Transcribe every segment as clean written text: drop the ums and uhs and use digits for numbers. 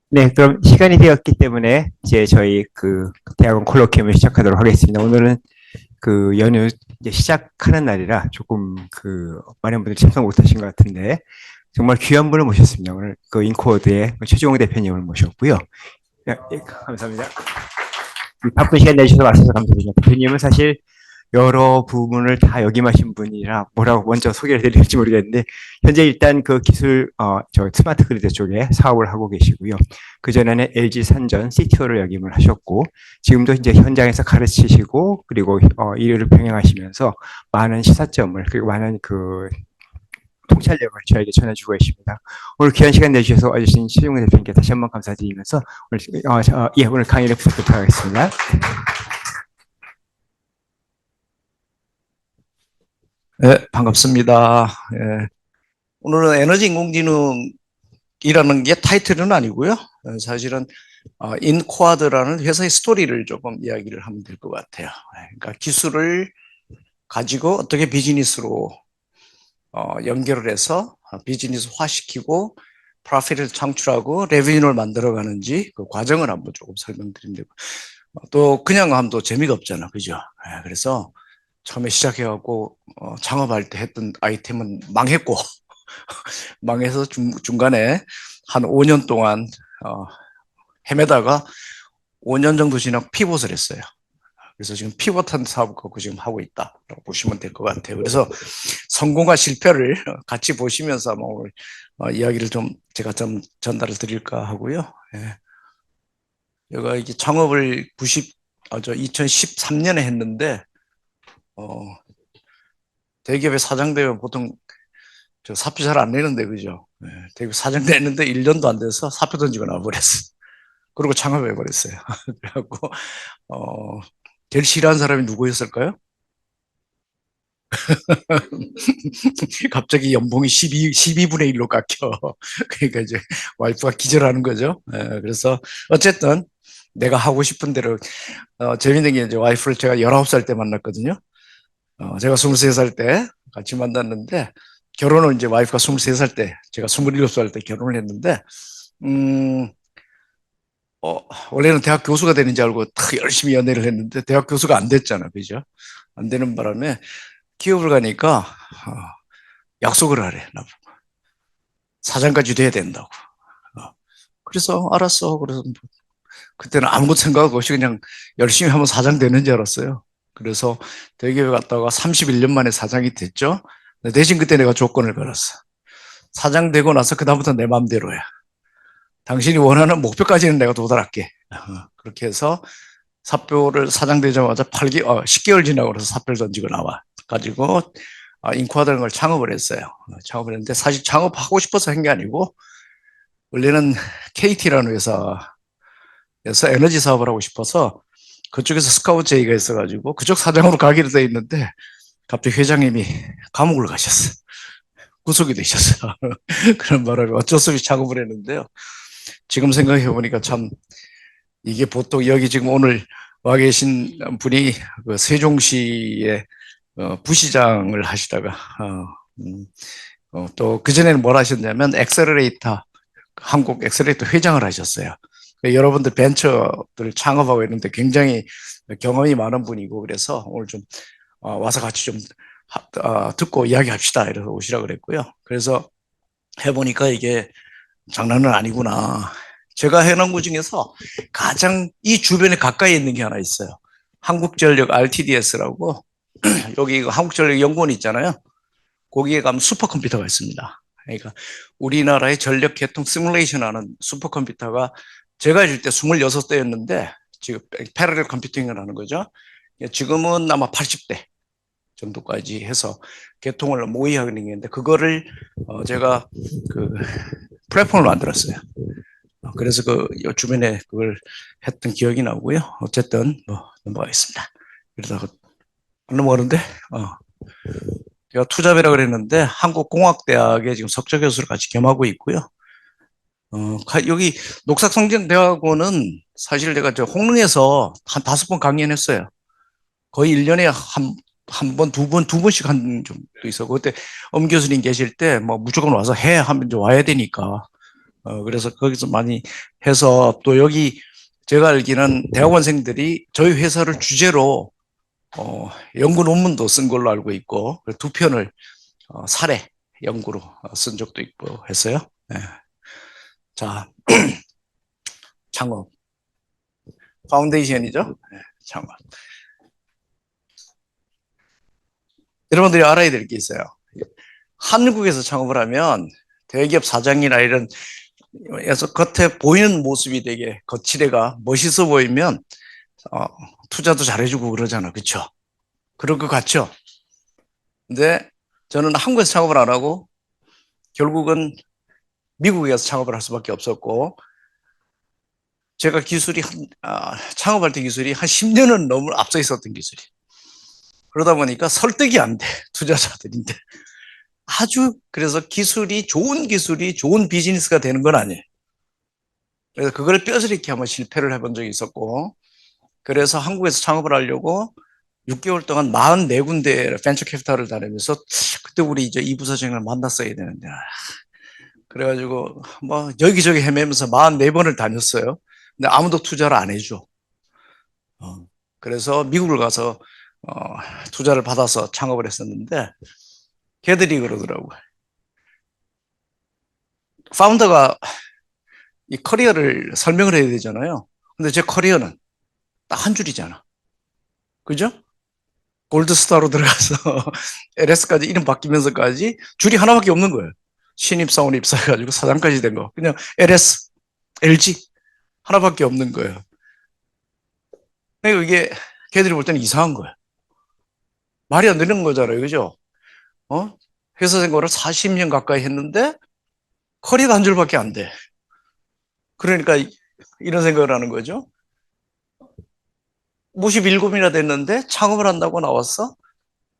네, 그럼 시간이 되었기 때문에 이제 저희 그 대학원 콜로퀴움을 시작하도록 하겠습니다. 오늘은 그 연휴 이제 시작하는 날이라 조금 그 많은 분들이 참석 못하신 것 같은데 정말 귀한 분을 모셨습니다. 오늘 그 인코어드의 최종호 대표님을 모셨고요. 감사합니다. 바쁜 시간 내주셔서 와주셔서 감사드립니다. 대표님은 사실 여러 부분을 다 역임하신 분이라 뭐라고 먼저 소개를 드릴지 모르겠는데 현재 일단 그 기술 저 스마트 그리드 쪽에 사업을 하고 계시고요. 그 전에는 LG 산전 CTO를 역임을 하셨고 지금도 이제 현장에서 가르치시고 그리고 일을 병행하시면서 많은 시사점을 그리고 많은 그 통찰력을 저에게 전해주고 계십니다. 오늘 귀한 시간 내주셔서 와주신 최종근 대표님께 다시 한번 감사드리면서 오늘 강의를 부탁드리겠습니다. 네, 반갑습니다. 예, 오늘은 에너지 인공지능이라는 게 타이틀은 아니고요. 사실은 인코아드라는 회사의 스토리를 조금 이야기를 하면 될 것 같아요. 그러니까 기술을 가지고 어떻게 비즈니스로 연결을 해서 비즈니스화시키고 프로핏을 창출하고 레비뉴를 만들어가는지 그 과정을 한번 조금 설명드리면 되고 또 그냥 하면 또 재미가 없잖아, 그죠? 그래서 처음에 시작해갖고 창업할 때 했던 아이템은 망했고 망해서 중간에 한 5년 동안 어, 헤매다가 5년 정도 지나고 피봇을 했어요. 그래서 지금 피봇한 사업 갖고 지금 하고 있다라고 보시면 될 것 같아요. 그래서 성공과 실패를 같이 보시면서 아마 오늘 이야기를 좀 제가 좀 전달을 드릴까 하고요. 예. 제가 이게 창업을 2013년에 했는데 대기업의 사장 되면 보통 저 사표 잘 안 내는데 그죠? 네, 대기업 사장 냈는데 1년도 안 돼서 사표 던지고 나와버렸어. 그리고 창업해버렸어요. 그래갖고 제일 싫어하는 사람이 누구였을까요? 갑자기 연봉이 12분의 1로 깎여. 그러니까 이제 와이프가 기절하는 거죠. 그래서 어쨌든 내가 하고 싶은 대로 재밌는 게 이제 와이프를 제가 19살 때 만났거든요. 제가 23살 때 같이 만났는데 결혼을 이제 와이프가 23살 때 제가 27살 때 결혼을 했는데 음, 원래는 대학 교수가 되는지 알고 탁 열심히 연애를 했는데 대학 교수가 안 됐잖아. 그죠? 안 되는 바람에 기업을 가니까 약속을 하래. 나보고. 사장까지 돼야 된다고. 그래서 알았어. 그래서 그때는 아무것도 생각 없이 그냥 열심히 하면 사장 되는 줄 알았어요. 그래서 대기업에 갔다가 31년 만에 사장이 됐죠. 대신 그때 내가 조건을 걸었어. 사장 되고 나서 그다음부터 내 마음대로야. 당신이 원하는 목표까지는 내가 도달할게. 그렇게 해서 사표를 사장 되자마자 10개월 지나고 그래서 사표를 던지고 나와. 가지고 인코아라는 걸 창업을 했어요. 창업을 했는데 사실 창업하고 싶어서 한 게 아니고 원래는 KT라는 회사에서 에너지 사업을 하고 싶어서 그쪽에서 스카우트 제의가 있어가지고 그쪽 사장으로 가기로 돼 있는데 갑자기 회장님이 감옥을 가셨어. 구속이 되셨어. 그런 바람에 어쩔 수 없이 창업을 했는데요. 지금 생각해 보니까 참 이게 보통 여기 지금 오늘 와 계신 분이 그 세종시의 부시장을 하시다가 또 그전에는 뭘 하셨냐면 엑셀러레이터 한국 엑셀레이터 회장을 하셨어요. 여러분들 벤처들 창업하고 있는데 굉장히 경험이 많은 분이고 그래서 오늘 좀 와서 같이 좀 듣고 이야기합시다 이래서 오시라 그랬고요. 그래서 해보니까 이게 장난은 아니구나. 제가 해놓은 것 중에서 가장 이 주변에 가까이 있는 게 하나 있어요. 한국전력 RTDS라고 여기 한국전력 연구원 있잖아요. 거기에 가면 슈퍼컴퓨터가 있습니다. 그러니까 우리나라의 전력 개통 시뮬레이션 하는 슈퍼컴퓨터가 제가 있을 때 26대였는데 지금 패러렐 컴퓨팅을 하는 거죠. 지금은 아마 80대 정도까지 해서 개통을 모의하는 게 있는데 그거를 제가 그 플랫폼을 만들었어요. 그래서 그 주변에 그걸 했던 기억이 나고요. 어쨌든 뭐 넘어가겠습니다. 그러다가 안 넘어가는데 제가 투잡이라 그랬는데 한국공학대학에 지금 석좌 교수를 같이 겸하고 있고요. 여기 녹색성전대학원은 사실 내가 저 홍릉에서 한 5번 강연했어요. 거의 1년에 한 번, 두 번씩 한 적도 있어. 그때 엄 교수님 계실 때 뭐 무조건 와서 해 하면 좀 와야 되니까. 그래서 거기서 많이 해서 또 여기 제가 알기는 대학원생들이 저희 회사를 주제로 연구 논문도 쓴 걸로 알고 있고 두 편을 사례 연구로 쓴 적도 있고 했어요. 네. 자, 창업 파운데이션이죠. 네, 창업. 여러분들이 알아야 될 게 있어요. 한국에서 창업을 하면 대기업 사장이나 이런 에서 겉에 보이는 모습이 되게 거칠애가 멋있어 보이면 어, 투자도 잘해주고 그러잖아, 그렇죠? 그럴 것 같죠? 근데 저는 한국에서 창업을 안 하고 결국은 미국에 가서 창업을 할 수밖에 없었고 제가 기술이 창업할 때 기술이 한 10년은 너무 앞서 있었던 기술이 그러다 보니까 설득이 안 돼, 투자자들인데 아주 그래서 기술이 좋은 기술이 좋은 비즈니스가 되는 건 아니에요. 그래서 그걸 뼈저리게 한번 실패를 해본 적이 있었고 그래서 한국에서 창업을 하려고 6개월 동안 44군데 벤처 캐피탈을 다니면서 그때 우리 이제 이 부사장을 만났어야 되는데 그래가지고 뭐 여기저기 헤매면서 44번을 다녔어요. 근데 아무도 투자를 안 해줘. 그래서 미국을 가서 투자를 받아서 창업을 했었는데 걔들이 그러더라고. 파운더가 이 커리어를 설명을 해야 되잖아요. 근데 제 커리어는 딱 한 줄이잖아. 그죠? 골드스타로 들어가서 LS까지 이름 바뀌면서까지 줄이 하나밖에 없는 거예요. 신입사원 입사해가지고 사장까지 된 거. 그냥 LS, LG 하나밖에 없는 거예요. 그러니까 이게 걔들이 볼 때는 이상한 거예요. 말이 안 되는 거잖아요. 그죠? 회사 생활을 40년 가까이 했는데 커리어가 한 줄밖에 안 돼. 그러니까 이런 생각을 하는 거죠. 57이나 됐는데 창업을 한다고 나왔어?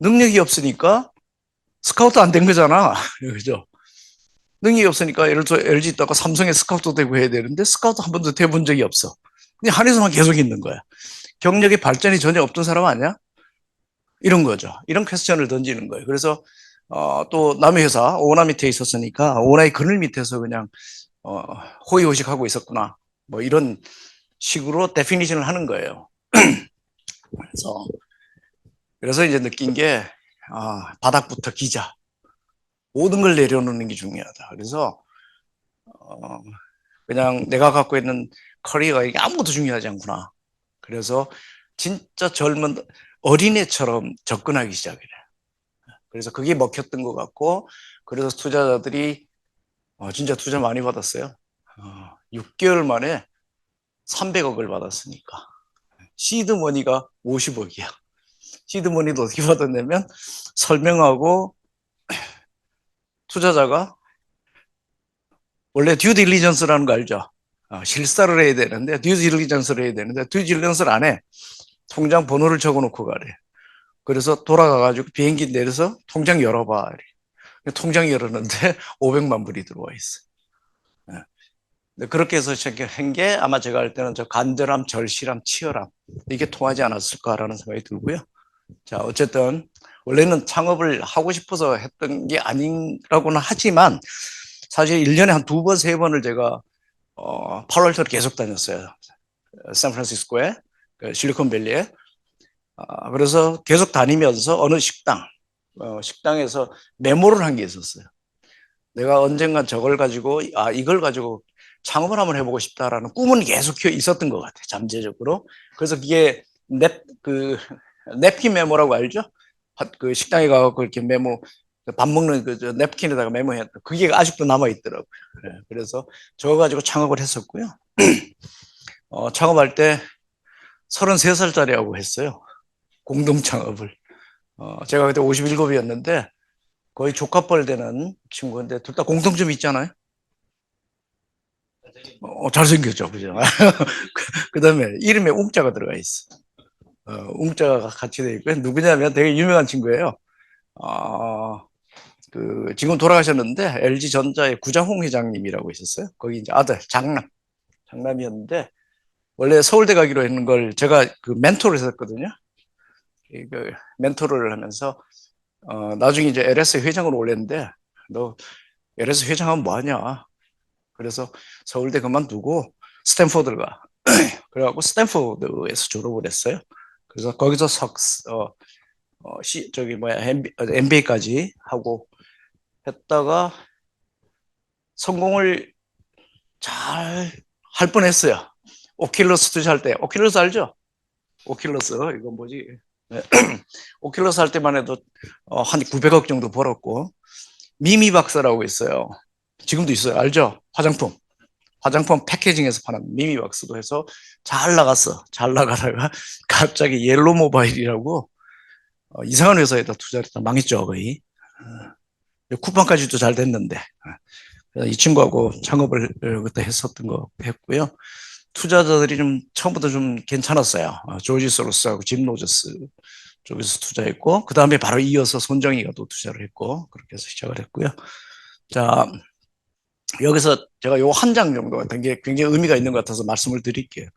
능력이 없으니까 스카우트 안 된 거잖아. 그죠? 능력이 없으니까 예를 들어 LG 있다가 삼성에 스카우트 되고 해야 되는데 스카우트 한 번도 돼본 적이 없어. 그냥 한에서만 계속 있는 거야. 경력의 발전이 전혀 없던 사람 아니야? 이런 거죠. 이런 퀘스천을 던지는 거예요. 그래서 또 남의 회사 오나 밑에 있었으니까 오나의 그늘 밑에서 그냥 호의호식하고 있었구나. 뭐 이런 식으로 데피니션을 하는 거예요. 그래서 이제 느낀 게 바닥부터 기자 모든 걸 내려놓는 게 중요하다. 그래서 그냥 내가 갖고 있는 커리어가 이게 아무것도 중요하지 않구나. 그래서 진짜 젊은 어린애처럼 접근하기 시작해요. 그래서 그게 먹혔던 것 같고 그래서 투자자들이 진짜 투자 많이 받았어요. 6개월 만에 300억을 받았으니까 시드머니가 50억이야. 시드머니도 어떻게 받았냐면 설명하고 투자자가 원래 듀 딜리전스라는 거 알죠? 실사를 해야 되는데 듀 딜리전스를 해야 되는데 듀 딜리전스를 안 해. 통장 번호를 적어놓고 가래. 그래서 돌아가가지고 비행기 내려서 통장 열어봐. 통장 열었는데 500만 불이 들어와 있어. 그렇게 해서 시작한 게 아마 제가 할 때는 저 간절함, 절실함, 치열함 이게 통하지 않았을까라는 생각이 들고요. 자, 어쨌든 원래는 창업을 하고 싶어서 했던 게 아니라고는 하지만 사실 1년에 한 2번, 3번을 제가 팔로알토를 계속 다녔어요. 샌프란시스코에, 실리콘밸리에. 그래서 계속 다니면서 어느 식당에서 메모를 한 게 있었어요. 내가 언젠간 저걸 가지고, 이걸 가지고 창업을 한번 해보고 싶다라는 꿈은 계속 있었던 것 같아요. 잠재적으로. 그래서 그게 냅킨 메모라고 알죠? 그 식당에 가서 이렇게 메모, 밥 먹는 그 냅킨에다가 메모했다. 그게 아직도 남아있더라고요. 그래서 저거 가지고 창업을 했었고요. 창업할 때 33살짜리하고 했어요. 공동 창업을. 제가 그때 57이었는데 거의 조카뻘 되는 친구인데 둘 다 공통점이 있잖아요. 잘생겼죠. 그죠? 그 다음에 이름에 웅자가 들어가 있어. 웅자가 같이 돼 있고요. 누구냐면 되게 유명한 친구예요. 지금 돌아가셨는데 LG전자의 구장홍 회장님이라고 있었어요. 거기 이제 아들 장남이었는데 원래 서울대 가기로 했는 걸 제가 그 멘토를 했었거든요. 그 멘토를 하면서 나중에 이제 LS 회장으로 올렸는데 너 LS 회장하면 뭐 하냐? 그래서 서울대 그만두고 스탠포드를 가. 그래갖고 스탠포드에서 졸업을 했어요. 그래서 거기서 MBA까지 하고 했다가 성공을 잘 할 뻔했어요. 오큘러스 투자할 때, 오큘러스 알죠? 오큘러스 이거 뭐지? 네. 오큘러스 할 때만 해도 한 900억 정도 벌었고, 미미 박사라고 있어요. 지금도 있어요. 알죠? 화장품 패키징에서 파는 미미 박스도 해서 잘 나갔어. 잘 나가다가 갑자기 옐로 모바일이라고 이상한 회사에다 투자를 했다. 망했죠, 거의. 쿠팡까지도 잘 됐는데. 이 친구하고 창업을 그때 했었던 거 했고요. 투자자들이 좀 처음부터 좀 괜찮았어요. 조지 소로스하고 짐 로저스 쪽에서 투자했고, 그 다음에 바로 이어서 손정희가 또 투자를 했고, 그렇게 해서 시작을 했고요. 자, 여기서 제가 요 한 장 정도 같은 게 굉장히 의미가 있는 것 같아서 말씀을 드릴게요.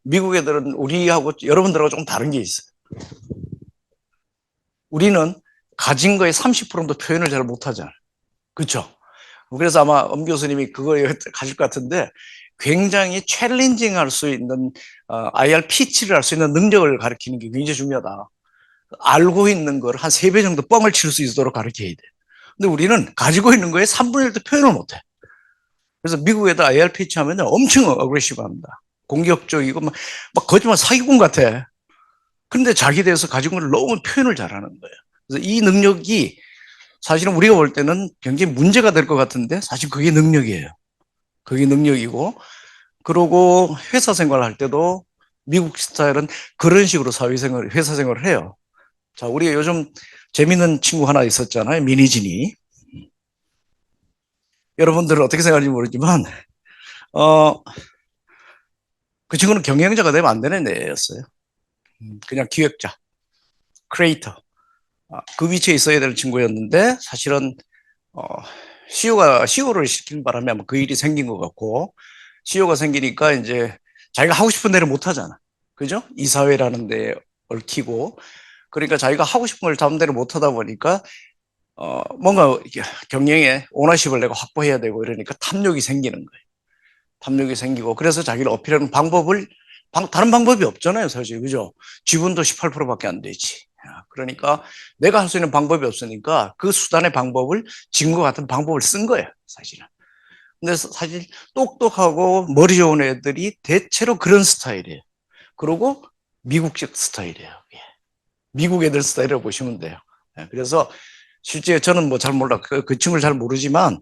미국 애들은 우리하고 여러분들하고 조금 다른 게 있어요. 우리는 가진 거의 30%도 표현을 잘 못하잖아요. 그렇죠? 그래서 아마 엄 교수님이 그거 가질 것 같은데 굉장히 챌린징 할 수 있는 IR 피치를 할 수 있는 능력을 가르치는 게 굉장히 중요하다. 알고 있는 걸 한 3배 정도 뻥을 칠 수 있도록 가르쳐야 돼. 근데 우리는 가지고 있는 거에 3분의 1도 표현을 못해. 그래서 미국 애들 IR 피치 하면 엄청 어그레시브 합니다. 공격적이고 막 거짓말 사기꾼 같아. 근데 자기 대해서 가지고 있는 걸 너무 표현을 잘하는 거예요. 그래서 이 능력이 사실은 우리가 볼 때는 굉장히 문제가 될 것 같은데 사실 그게 능력이에요. 그게 능력이고, 그러고 회사 생활할 때도 미국 스타일은 그런 식으로 사회생활, 회사 생활을 해요. 자, 우리가 요즘 재밌는 친구 하나 있었잖아요. 미니진이. 여러분들은 어떻게 생각하는지 모르지만, 그 친구는 경영자가 되면 안 되는 애였어요. 그냥 기획자, 크리에이터. 그 위치에 있어야 될 친구였는데, 사실은, CEO를 시킨 바람에 아마 그 일이 생긴 것 같고, CEO가 생기니까 이제 자기가 하고 싶은 데를 못 하잖아. 그죠? 이사회라는 데 얽히고. 그러니까 자기가 하고 싶은 걸 다른 데를 못 하다 보니까, 뭔가 경영에 오너십을 내가 확보해야 되고 이러니까 탐욕이 생기는 거예요. 탐욕이 생기고. 그래서 자기를 어필하는 방법을, 다른 방법이 없잖아요, 사실. 그죠? 지분도 18%밖에 안 되지. 그러니까 내가 할 수 있는 방법이 없으니까 그 수단의 방법을 지금과 같은 방법을 쓴 거예요, 사실은. 근데 사실 똑똑하고 머리 좋은 애들이 대체로 그런 스타일이에요. 그리고 미국식 스타일이에요. 미국 애들 스타일이라고 보시면 돼요. 그래서 실제 저는 뭐 잘 몰라, 그 친구를 잘 모르지만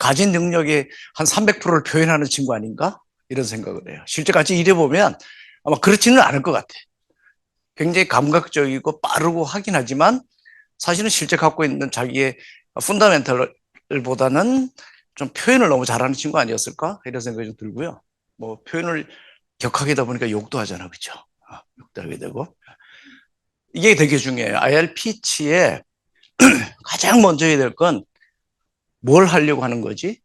가진 능력의 한 300%를 표현하는 친구 아닌가? 이런 생각을 해요. 실제 같이 일해보면 아마 그렇지는 않을 것 같아. 굉장히 감각적이고 빠르고 하긴 하지만 사실은 실제 갖고 있는 자기의 펀더멘털보다는 좀 표현을 너무 잘하는 친구 아니었을까? 이런 생각이 좀 들고요. 뭐 표현을 격하게다 보니까 욕도 하잖아. 그렇죠? 욕도 하게 되고. 이게 되게 중요해요. IR 피치에 가장 먼저 해야 될 건 뭘 하려고 하는 거지?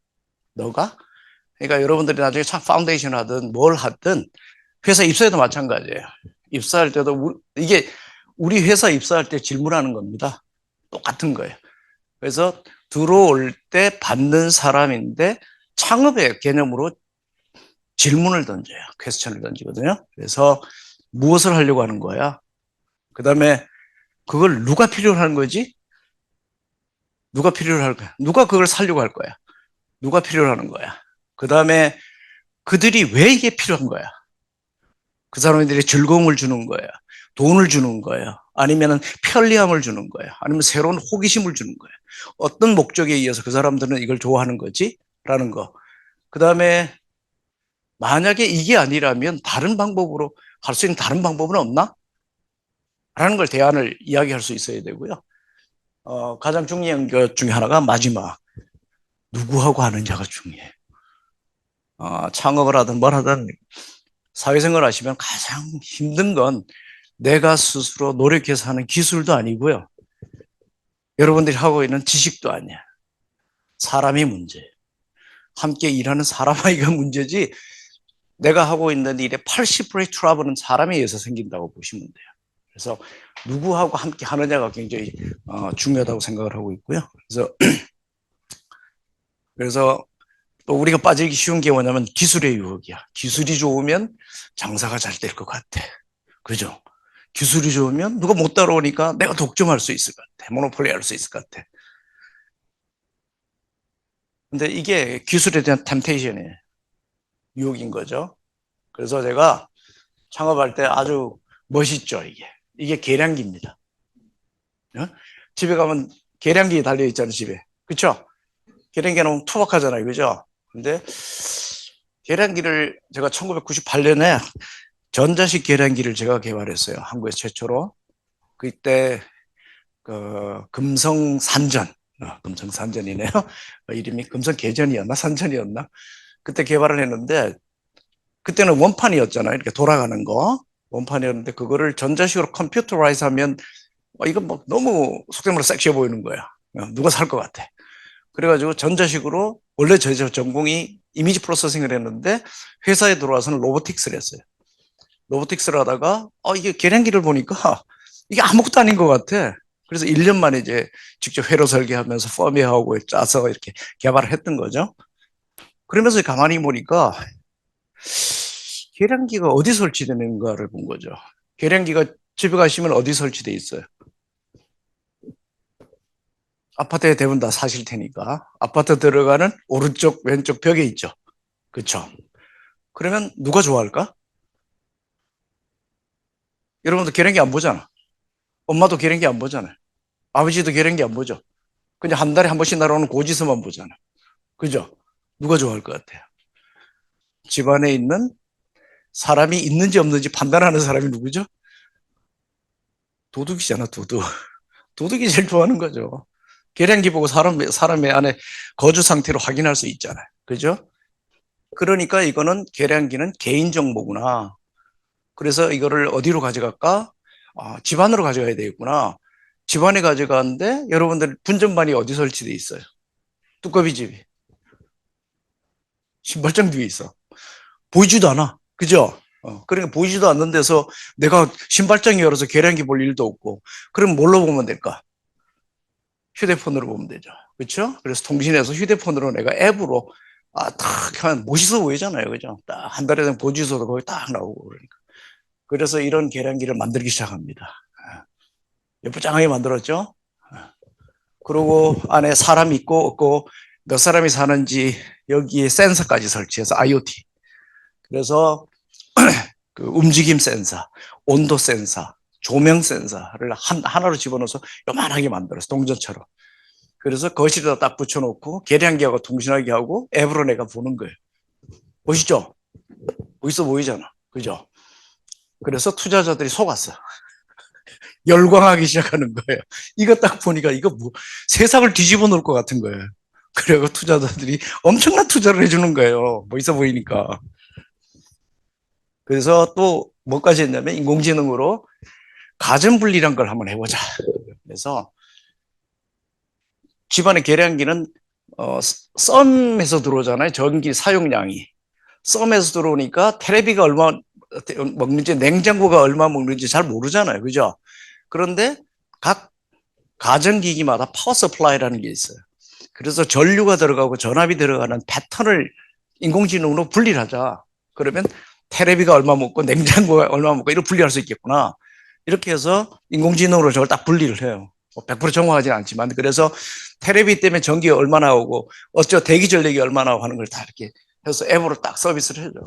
너가? 그러니까 여러분들이 나중에 참 파운데이션 하든 뭘 하든 회사 입사에도 마찬가지예요. 입사할 때도 이게 우리 회사 입사할 때 질문하는 겁니다. 똑같은 거예요. 그래서 들어올 때 받는 사람인데 창업의 개념으로 질문을 던져요. 퀘스천을 던지거든요. 그래서 무엇을 하려고 하는 거야? 그 다음에 그걸 누가 필요로 하는 거지? 누가 필요로 할 거야? 누가 그걸 살려고 할 거야? 누가 필요로 하는 거야? 그 다음에 그들이 왜 이게 필요한 거야? 그 사람들이 즐거움을 주는 거야? 돈을 주는 거야? 아니면 편리함을 주는 거야? 아니면 새로운 호기심을 주는 거야? 어떤 목적에 의해서 그 사람들은 이걸 좋아하는 거지? 라는 거. 그 다음에 만약에 이게 아니라면 다른 방법으로 할 수 있는 다른 방법은 없나? 라는 걸 대안을 이야기할 수 있어야 되고요. 가장 중요한 것 중에 하나가 마지막. 누구하고 하느냐가 중요해요. 창업을 하든 뭘 하든 사회생활 하시면 가장 힘든 건 내가 스스로 노력해서 하는 기술도 아니고요. 여러분들이 하고 있는 지식도 아니야. 사람이 문제예요. 함께 일하는 사람아이가 문제지 내가 하고 있는 일의 80%의 트러블은 사람에 의해서 생긴다고 보시면 돼요. 그래서 누구하고 함께 하느냐가 굉장히 중요하다고 생각을 하고 있고요. 그래서 그래서 또 우리가 빠지기 쉬운 게 뭐냐면 기술의 유혹이야. 기술이 좋으면 장사가 잘 될 것 같아. 그죠? 기술이 좋으면 누가 못 따라오니까 내가 독점할 수 있을 것 같아. 모노폴리 할 수 있을 것 같아. 근데 이게 기술에 대한 템테이션이에요. 유혹인 거죠. 그래서 제가 창업할 때 아주 멋있죠, 이게. 이게 계량기입니다. 어? 집에 가면 계량기 달려있잖아요, 집에. 그쵸? 계량기 너무 투박하잖아요, 그죠? 근데 계량기를 제가 1998년에 전자식 계량기를 제가 개발했어요. 한국에서 최초로. 그때 금성산전, 금성산전이네요. 이름이 금성계전이었나 산전이었나? 그때 개발을 했는데 그때는 원판이었잖아요. 이렇게 돌아가는 거. 원판이었는데 그거를 전자식으로 컴퓨터라이즈 하면 이건 뭐 너무 속된 말로 섹시해 보이는 거야. 누가 살 것 같아. 그래가지고 전자식으로 원래 저 전공이 이미지 프로세싱을 했는데 회사에 들어와서는 로보틱스를 했어요. 로보틱스를 하다가 이게 계량기를 보니까 이게 아무것도 아닌 것 같아. 그래서 1년 만에 이제 직접 회로 설계하면서 펌웨어하고 짜서 이렇게 개발을 했던 거죠. 그러면서 가만히 보니까 계량기가 어디 설치되는가를 본 거죠. 계량기가 집에 가시면 어디 설치돼 있어요? 아파트에 대부분 다 사실 테니까 아파트 들어가는 오른쪽 왼쪽 벽에 있죠. 그렇죠? 그러면 누가 좋아할까? 여러분도 계량기 안 보잖아. 엄마도 계량기 안 보잖아요. 아버지도 계량기 안 보죠. 그냥 한 달에 한 번씩 날아오는 고지서만 보잖아. 그죠? 누가 좋아할 것 같아요? 집안에 있는 사람이 있는지 없는지 판단하는 사람이 누구죠? 도둑이잖아, 도둑. 도둑이 제일 좋아하는 거죠. 계량기 보고 사람의 안에 거주 상태로 확인할 수 있잖아요. 그죠? 그러니까 이거는 계량기는 개인정보구나. 그래서 이거를 어디로 가져갈까? 집안으로 가져가야 되겠구나. 집안에 가져가는데 여러분들 분전반이 어디 설치돼 있어요? 두꺼비 집이. 신발장 뒤에 있어. 보이지도 않아. 그죠? 그러니까 보이지도 않는 데서 내가 신발장이 열어서 계량기 볼 일도 없고. 그럼 뭘로 보면 될까? 휴대폰으로 보면 되죠. 그렇죠? 그래서 통신에서 휴대폰으로 내가 앱으로 딱 하면 멋있어 보이잖아요. 그죠? 딱 한 달에 대한 보지서도 거기 딱 나오고 그러니까. 그래서 이런 계량기를 만들기 시작합니다. 예쁘장하게 만들었죠? 그리고 안에 사람 있고 없고 몇 사람이 사는지 여기에 센서까지 설치해서 IoT. 그래서 그 움직임 센서, 온도 센서, 조명 센서를 하나로 집어넣어서 요만하게 만들었어. 동전처럼. 그래서 거실에다 딱 붙여놓고 계량기하고 통신하게 하고 앱으로 내가 보는 거예요. 보시죠? 멋있어 보이잖아. 그죠? 그래서 투자자들이 속았어. 열광하기 시작하는 거예요. 이거 딱 보니까 이거 뭐 세상을 뒤집어 놓을 것 같은 거예요. 그리고 투자자들이 엄청난 투자를 해주는 거예요. 멋있어 보이니까. 그래서 또 뭐까지 했냐면 인공지능으로 가전분리란 걸 한번 해보자. 그래서 집안의 계량기는 썸에서 들어오잖아요. 전기 사용량이. 썸에서 들어오니까 테레비가 얼마 먹는지 냉장고가 얼마 먹는지 잘 모르잖아요. 그죠? 그런데 각 가전기기마다 파워 서플라이라는 게 있어요. 그래서 전류가 들어가고 전압이 들어가는 패턴을 인공지능으로 분리를 하자. 그러면 테레비가 얼마 먹고 냉장고가 얼마 먹고 이렇게 분리할 수 있겠구나. 이렇게 해서 인공지능으로 저걸 딱 분리를 해요. 100% 정확하진 않지만 그래서 테레비 때문에 전기가 얼마나 오고 어쩌 대기 전력이 얼마나 오고 하는 걸 다 이렇게 해서 앱으로 딱 서비스를 해줘.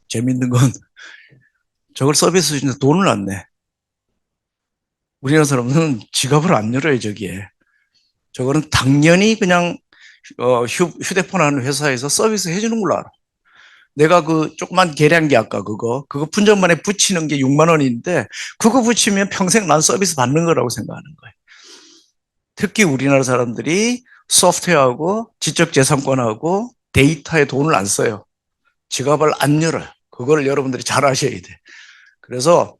재밌는 건 저걸 서비스 주는데 돈을 안 내. 우리나라 사람은 지갑을 안 열어요, 저기에. 저거는 당연히 그냥 휴대폰 하는 회사에서 서비스 해주는 걸로 알아. 내가 그 조그만 계량기 아까 그거 분전반에 붙이는 게 6만 원인데 그거 붙이면 평생 난 서비스 받는 거라고 생각하는 거예요. 특히 우리나라 사람들이 소프트웨어하고 지적재산권하고 데이터에 돈을 안 써요. 지갑을 안 열어요. 그걸 여러분들이 잘 아셔야 돼. 그래서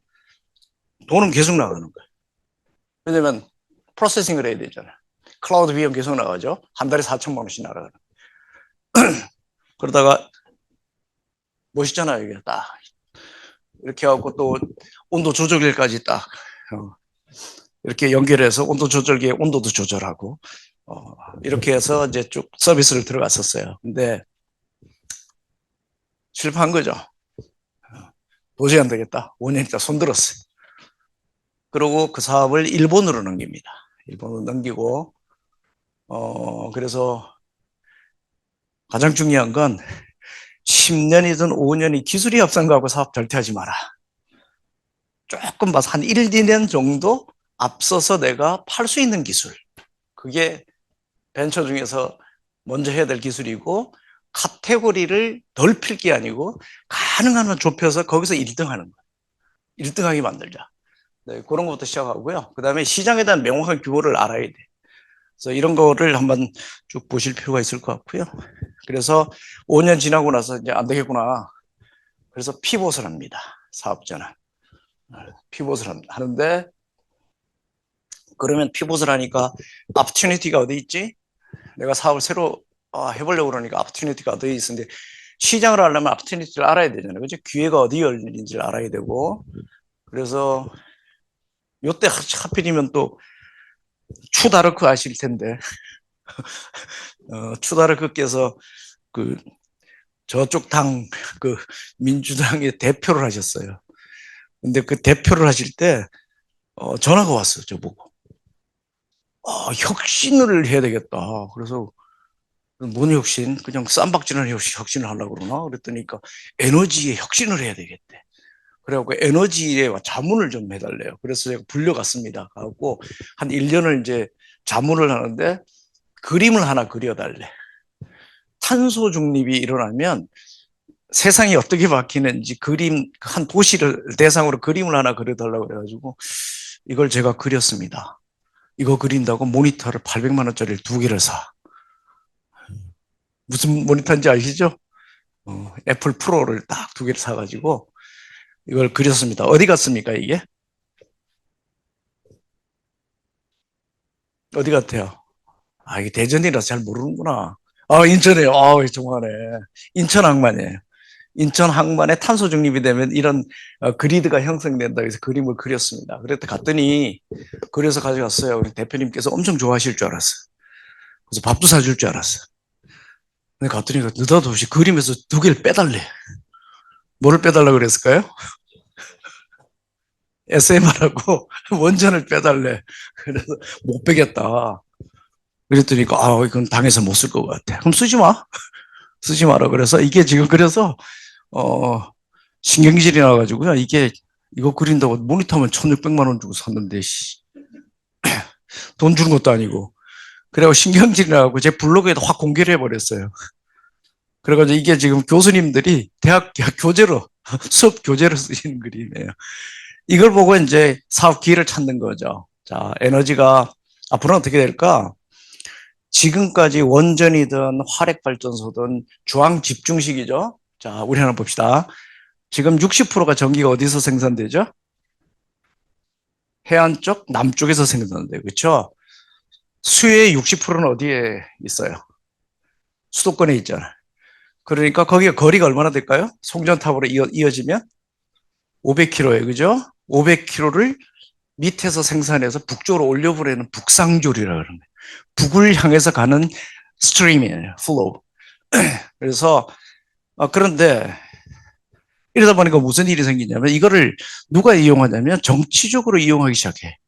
돈은 계속 나가는 거예요. 왜냐면 프로세싱을 해야 되잖아요. 클라우드 비용 계속 나가죠. 한 달에 4천만 원씩 나가는. 그러다가 멋있잖아요. 이게 딱 이렇게 하고 또 온도 조절기까지 딱 이렇게 연결해서 온도 조절기의 온도도 조절하고 이렇게 해서 이제 쭉 서비스를 들어갔었어요. 근데 실패한 거죠. 도저히 안 되겠다. 5년 있다 손들었어요. 그리고 그 사업을 일본으로 넘깁니다. 일본으로 넘기고, 그래서 가장 중요한 건 10년이든 5년이 기술이 앞선 거하고 사업 절대 하지 마라. 조금 봐서 한 1, 2년 정도 앞서서 내가 팔 수 있는 기술. 그게 벤처 중에서 먼저 해야 될 기술이고, 카테고리를 넓힐 게 아니고 가능한 한 좁혀서 거기서 1등 하는 거야. 1등하게 만들자. 네, 그런 것부터 시작하고요. 그 다음에 시장에 대한 명확한 규모를 알아야 돼. 그래서 이런 거를 한번 쭉 보실 필요가 있을 것 같고요. 그래서 5년 지나고 나서 이제 안 되겠구나. 그래서 피봇을 합니다. 사업자는. 피봇을 하는데, 그러면 피봇을 하니까 opportunity가 어디 있지? 내가 사업을 새로 해보려고 그러니까 opportunity가 어디 있는데, 시장을 하려면 opportunity를 알아야 되잖아요. 그죠? 기회가 어디 열리는지를 알아야 되고. 그래서 요때 하필이면 또 추다르크 아실 텐데, 추다르크께서 그 저쪽 당, 그 민주당의 대표를 하셨어요. 근데 그 대표를 하실 때 전화가 왔어요. 저보고. 혁신을 해야 되겠다. 그래서 뭔 혁신? 그냥 쌈박질하는 혁신을 하려고 그러나? 그랬더니까 에너지에 혁신을 해야 되겠대. 그래갖고 에너지에 자문을 좀 해달래요. 그래서 제가 불려갔습니다. 가고 한 1년을 이제 자문을 하는데 그림을 하나 그려달래. 탄소 중립이 일어나면 세상이 어떻게 바뀌는지 그림, 한 도시를 대상으로 그림을 하나 그려달라고 그래가지고 이걸 제가 그렸습니다. 이거 그린다고 모니터를 800만 원짜리를 2개를 사. 무슨 모니터인지 아시죠? 애플 프로를 딱 2개를 사가지고 이걸 그렸습니다. 어디 갔습니까, 이게? 어디 같아요? 이게 대전이라서 잘 모르는구나. 인천에요. 정말네. 인천 항만이에요. 인천 항만에 탄소 중립이 되면 이런 그리드가 형성된다 해서 그림을 그렸습니다. 그랬더니 갔더니 그려서 가져갔어요. 우리 대표님께서 엄청 좋아하실 줄 알았어요. 그래서 밥도 사줄 줄 알았어요. 근데 갔더니 느닷없이 그림에서 2개를 빼달래. 뭐를 빼달라고 그랬을까요? SMR하고 원전을 빼달래. 그래서 못 빼겠다. 그랬더니 이건 당해서 못 쓸 것 같아. 그럼 쓰지 마. 쓰지 마라. 그래서 이게 지금 그래서 신경질이 나가지고요. 이거 그린다고 모니터면 1,600만 원 주고 샀는데 돈 주는 것도 아니고. 그래고 신경질이 나가고 제 블로그에도 확 공개를 해버렸어요. 그래가지고 이게 지금 교수님들이 대학 교재로 수업 교재로 쓰시는 그림이에요. 이걸 보고 이제 사업 기회를 찾는 거죠. 자, 에너지가 앞으로는 어떻게 될까? 지금까지 원전이든 화력발전소든 주황 집중식이죠. 자, 우리 하나 봅시다. 지금 60%가 전기가 어디서 생산되죠? 해안 쪽, 남쪽에서 생산돼요. 그렇죠? 수요의 60%는 어디에 있어요? 수도권에 있잖아요. 그러니까 거기가 거리가 얼마나 될까요? 송전탑으로 이어지면 500km예요. 그죠? 500km를 밑에서 생산해서 북쪽으로 올려보내는 북상조리라고 그러는 거예요. 북을 향해서 가는 스트림이에요. 플로우. 그래서 그런데 이러다 보니까 무슨 일이 생기냐면 이거를 누가 이용하냐면 정치적으로 이용하기 시작해.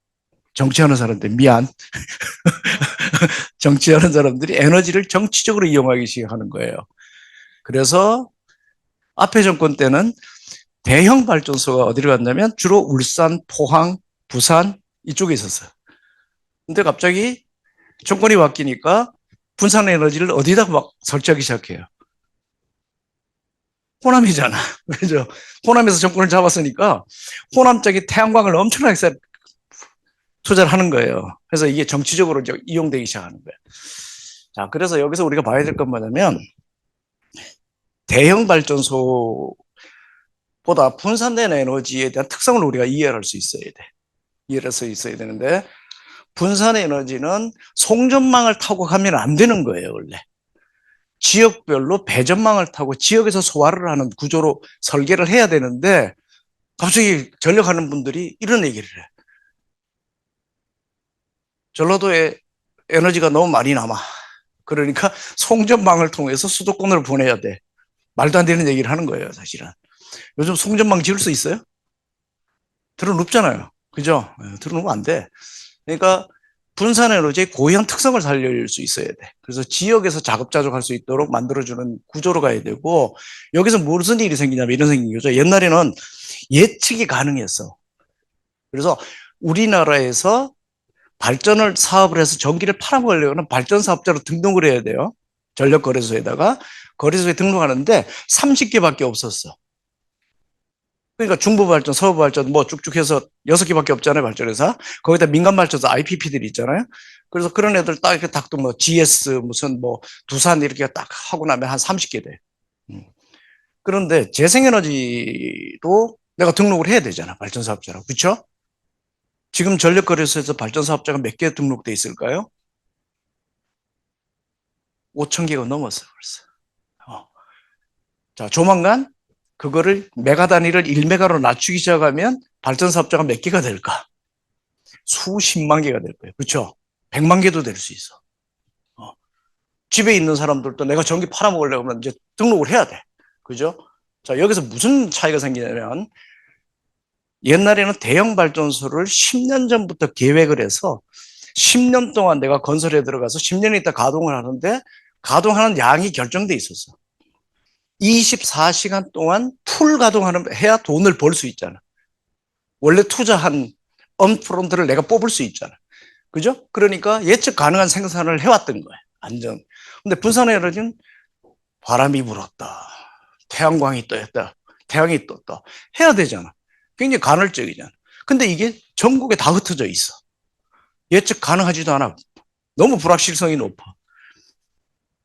정치하는 사람들 미안. 정치하는 사람들이 에너지를 정치적으로 이용하기 시작하는 거예요. 그래서 앞에 정권 때는 대형 발전소가 어디로 갔냐면 주로 울산, 포항, 부산 이쪽에 있었어요. 근데 갑자기 정권이 바뀌니까 분산 에너지를 어디다 막 설치하기 시작해요. 호남이잖아. 그죠? 호남에서 정권을 잡았으니까 호남 쪽에 태양광을 엄청나게 투자를 하는 거예요. 그래서 이게 정치적으로 이용되기 시작하는 거예요. 자, 그래서 여기서 우리가 봐야 될 건 뭐냐면 대형 발전소보다 분산된 에너지에 대한 특성을 우리가 이해할 수 있어야 돼. 이해할 수 있어야 되는데 분산 에너지는 송전망을 타고 가면 안 되는 거예요, 원래. 지역별로 배전망을 타고 지역에서 소화를 하는 구조로 설계를 해야 되는데 갑자기 전력하는 분들이 이런 얘기를 해. 전라도에 에너지가 너무 많이 남아. 그러니까 송전망을 통해서 수도권으로 보내야 돼. 말도 안 되는 얘기를 하는 거예요, 사실은. 요즘 송전망 지을 수 있어요? 들어눕잖아요. 그죠? 들어놓으면 안 돼. 그러니까 분산 에너지의 고유한 특성을 살릴 수 있어야 돼. 그래서 지역에서 자급자족할 수 있도록 만들어주는 구조로 가야 되고, 여기서 무슨 일이 생기냐면 이런 생긴 거죠. 옛날에는 예측이 가능했어. 그래서 우리나라에서 발전을 사업을 해서 전기를 팔아먹으려면 발전 사업자로 등록을 해야 돼요. 전력거래소에다가 거래소에 등록하는데 30개밖에 없었어. 그러니까 중부발전, 서부발전 뭐 쭉쭉 해서 6개밖에 없잖아요, 발전회사. 거기다 민간발전소 IPP들이 있잖아요. 그래서 그런 애들 딱 이렇게 딱 뭐 GS 무슨 뭐 두산 이렇게 딱 하고 나면 한 30개 돼. 그런데 재생에너지도 내가 등록을 해야 되잖아, 발전사업자라고. 그렇죠? 지금 전력거래소에서 발전사업자가 몇 개 등록돼 있을까요? 5천 개가 넘었어요, 벌써. 자, 조만간 그거를 메가 단위를 1메가로 낮추기 시작하면 발전사업자가 몇 개가 될까? 수십만 개가 될 거예요. 그렇죠? 100만 개도 될 수 있어. 집에 있는 사람들도 내가 전기 팔아먹으려고 하면 이제 등록을 해야 돼. 그죠? 자, 여기서 무슨 차이가 생기냐면 옛날에는 대형 발전소를 10년 전부터 계획을 해서 10년 동안 내가 건설에 들어가서 10년 있다 가동을 하는데 가동하는 양이 결정돼 있었어. 24시간 동안 풀 가동하는 해야 돈을 벌 수 있잖아. 원래 투자한 업프론트를 내가 뽑을 수 있잖아. 그죠? 그러니까 예측 가능한 생산을 해왔던 거야. 안전. 근데 분산에너지는 바람이 불었다. 태양광이 떴다. 태양이 떴다. 해야 되잖아. 굉장히 간헐적이잖아. 근데 이게 전국에 다 흩어져 있어. 예측 가능하지도 않아. 너무 불확실성이 높아.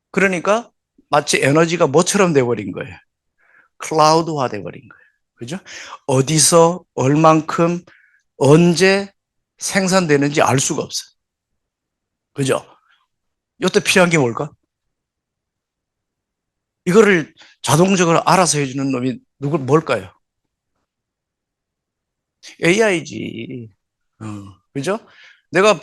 그러니까 마치 에너지가 뭐처럼 돼버린 거예요. 클라우드화 돼버린 거예요. 그죠? 어디서 얼만큼 언제 생산되는지 알 수가 없어. 그죠? 이때 필요한 게 뭘까? 이거를 자동적으로 알아서 해주는 놈이 뭘까요? AI지. 그죠? 내가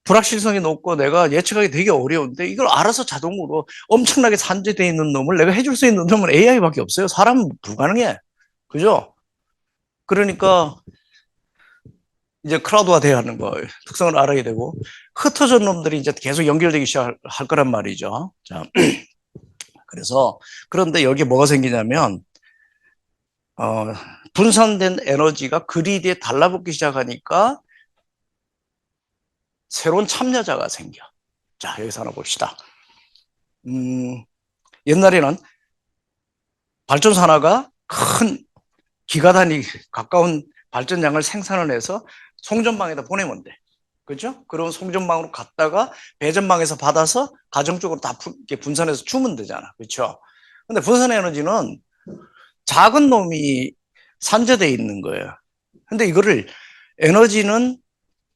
불확실성이 높고 내가 예측하기 되게 어려운데 이걸 알아서 자동으로 엄청나게 산재되어 있는 놈을 내가 해줄 수 있는 놈은 AI밖에 없어요. 사람은 불가능해. 그죠? 그러니까 이제 클라우드화 돼야 하는 거 특성을 알아야 되고 흩어진 놈들이 이제 계속 연결되기 시작할 거란 말이죠. 자, 그래서 그런데 여기에 뭐가 생기냐면 분산된 에너지가 그리드에 달라붙기 시작하니까 새로운 참여자가 생겨. 자, 여기서 하나 봅시다. 옛날에는 발전소 하나가 큰 기가 단위 가까운 발전량을 생산을 해서 송전망에다 보내면 돼. 그죠? 그럼 송전망으로 갔다가 배전망에서 받아서 가정적으로 다 분산해서 주면 되잖아. 그렇죠? 근데 분산 에너지는 작은 놈이 산재되어 있는 거예요. 근데 이거를 에너지는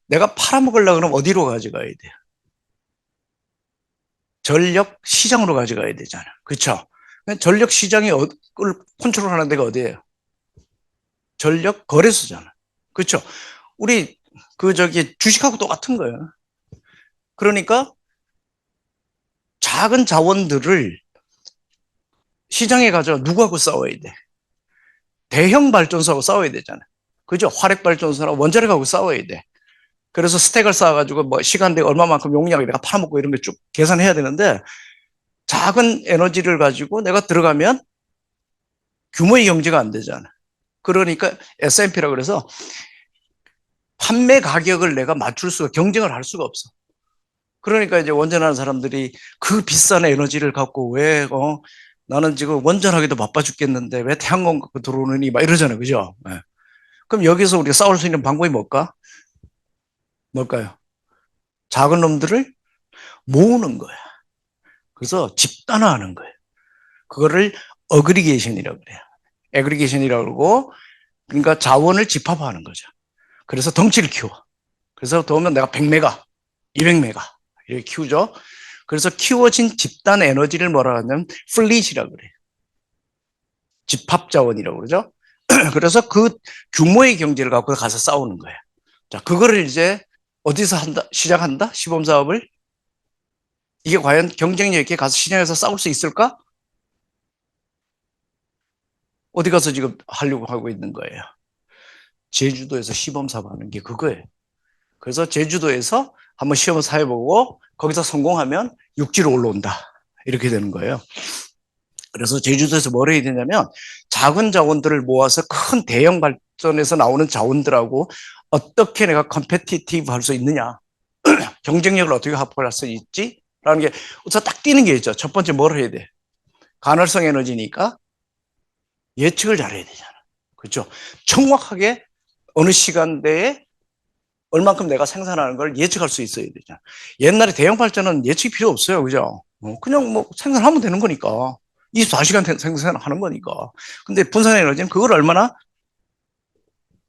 내가 팔아먹으려고 그러면 어디로 가져가야 돼요? 전력 시장으로 가져가야 되잖아. 그렇죠? 전력 시장이 컨트롤하는 데가 어디예요? 전력 거래소잖아. 그렇죠? 우리 주식하고 똑같은 거예요. 그러니까 작은 자원들을 시장에 가져 누구하고 싸워야 돼? 대형 발전소하고 싸워야 되잖아. 그죠? 화력 발전소나 원자력하고 싸워야 돼. 그래서 스택을 쌓아가지고 뭐 시간대 얼마만큼 용량을 내가 팔아먹고 이런 게 쭉 계산해야 되는데 작은 에너지를 가지고 내가 들어가면 규모의 경제가 안 되잖아. 그러니까 S&P라고 그래서 판매 가격을 내가 맞출 수가 경쟁을 할 수가 없어. 그러니까 이제 원전하는 사람들이 그 비싼 에너지를 갖고 왜 나는 지금 원전하기도 바빠 죽겠는데 왜 태양광 갖고 들어오느니 막 이러잖아요. 그죠? 네. 그럼 여기서 우리가 싸울 수 있는 방법이 뭘까요? 작은 놈들을 모으는 거야. 그래서 집단화하는 거예요. 그거를 어그리게이션이라고 그래요. 에그리게이션이라고 그러고 그러니까 자원을 집합화하는 거죠. 그래서 덩치를 키워. 그래서 더우면 내가 100메가, 200메가 이렇게 키우죠. 그래서 키워진 집단 에너지를 뭐라 하냐면 플릿이라고 그래요. 집합 자원이라고 그러죠. 그래서 그 규모의 경제를 갖고 가서 싸우는 거예요. 자, 그거를 이제 어디서 시작한다? 시범 사업을? 이게 과연 경쟁력 있게 가서 시장에서 싸울 수 있을까? 어디 가서 지금 하려고 하고 있는 거예요. 제주도에서 시범 사업하는 게 그거예요. 그래서 제주도에서 한번 시험을 사해보고 거기서 성공하면 육지로 올라온다. 이렇게 되는 거예요. 그래서 제주도에서 뭘 해야 되냐면 작은 자원들을 모아서 큰 대형 발전에서 나오는 자원들하고 어떻게 내가 컴페티티브 할 수 있느냐. 경쟁력을 어떻게 확보할 수 있지? 라는 게 우선 딱 띄는 게 있죠. 첫 번째 뭘 해야 돼? 간헐성 에너지니까 예측을 잘해야 되잖아. 그렇죠? 정확하게 어느 시간대에 얼만큼 내가 생산하는 걸 예측할 수 있어야 되잖아. 옛날에 대형 발전은 예측이 필요 없어요. 그죠? 그냥 뭐 생산하면 되는 거니까. 24시간 생산하는 거니까. 근데 분산 에너지는 그걸 얼마나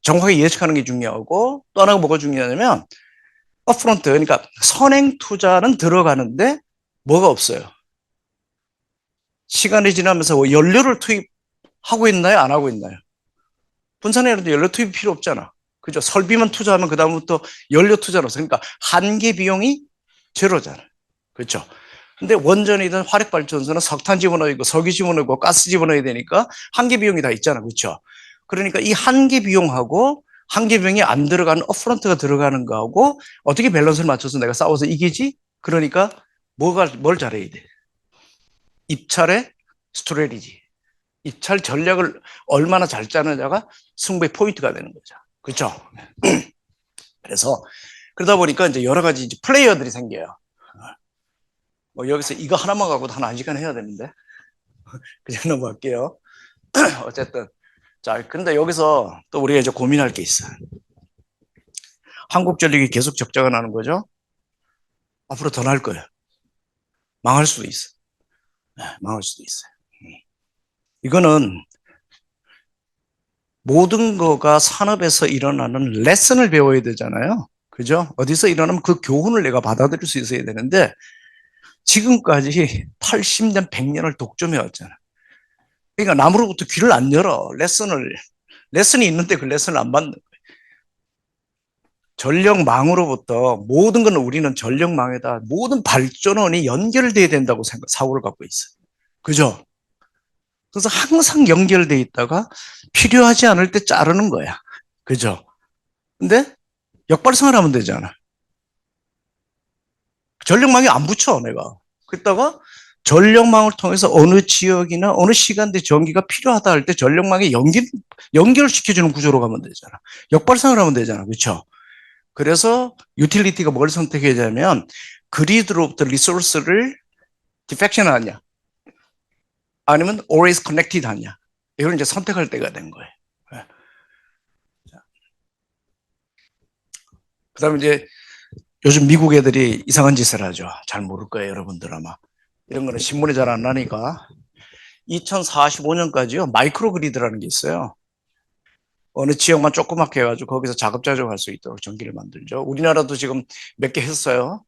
정확하게 예측하는 게 중요하고 또 하나가 뭐가 중요하냐면 업프론트, 그러니까 선행 투자는 들어가는데 뭐가 없어요. 시간이 지나면서 연료를 투입하고 있나요? 안 하고 있나요? 분산 에너지 연료 투입 필요 없잖아. 그죠? 설비만 투자하면 그다음부터 연료 투자는 없어. 그러니까 한계 비용이 제로잖아. 그렇죠? 근데 원전이든 화력발전소는 석탄 집어넣고 석유 집어넣고 가스 집어넣어야 되니까 한계 비용이 다 있잖아. 그렇죠? 그러니까 이 한계 비용하고 한계 비용이 안 들어가는 업프런트가 들어가는 거하고 어떻게 밸런스를 맞춰서 내가 싸워서 이기지? 그러니까 뭘 잘해야 돼? 입찰의 스트레리지. 입찰 전략을 얼마나 잘 짜느냐가 승부의 포인트가 되는 거죠. 그렇죠? 그래서 그러다 보니까 이제 여러 가지 이제 플레이어들이 생겨요. 뭐 여기서 이거 하나만 갖고도 한 1시간 해야 되는데 그냥 넘어갈게요. 어쨌든 자, 근데 여기서 또 우리가 이제 고민할 게 있어요. 한국전력이 계속 적자가 나는 거죠. 앞으로 더 날 거예요. 망할 수도 있어. 네, 망할 수도 있어요. 이거는 모든 거가 산업에서 일어나는 레슨을 배워야 되잖아요. 그죠? 어디서 일어나면 그 교훈을 내가 받아들일 수 있어야 되는데 지금까지 80년, 100년을 독점해 왔잖아. 그러니까 남으로부터 귀를 안 열어. 레슨이 있는데 그 레슨을 안 받는 거예요. 전력망으로부터 모든 건 우리는 전력망에다 모든 발전원이 연결돼야 된다고 사고를 갖고 있어요. 그죠? 그래서 항상 연결돼 있다가 필요하지 않을 때 자르는 거야. 그죠? 근데 역발상을 하면 되잖아. 전력망에 안 붙여, 내가. 그랬다가 전력망을 통해서 어느 지역이나 어느 시간대 전기가 필요하다 할 때 전력망에 연결시켜주는 구조로 가면 되잖아. 역발상을 하면 되잖아. 그렇죠? 그래서 유틸리티가 뭘 선택해야 되냐면 그리드로부터 리소스를 디펙션 하냐 아니면 always connected 하냐 이걸 이제 선택할 때가 된 거예요. 그 다음에 이제 요즘 미국 애들이 이상한 짓을 하죠. 잘 모를 거예요, 여러분들 아마. 이런 거는 신문에 잘 안 나니까. 2045년까지요, 마이크로 그리드라는 게 있어요. 어느 지역만 조그맣게 해가지고 거기서 자급자족할 수 있도록 전기를 만들죠. 우리나라도 지금 몇 개 했어요.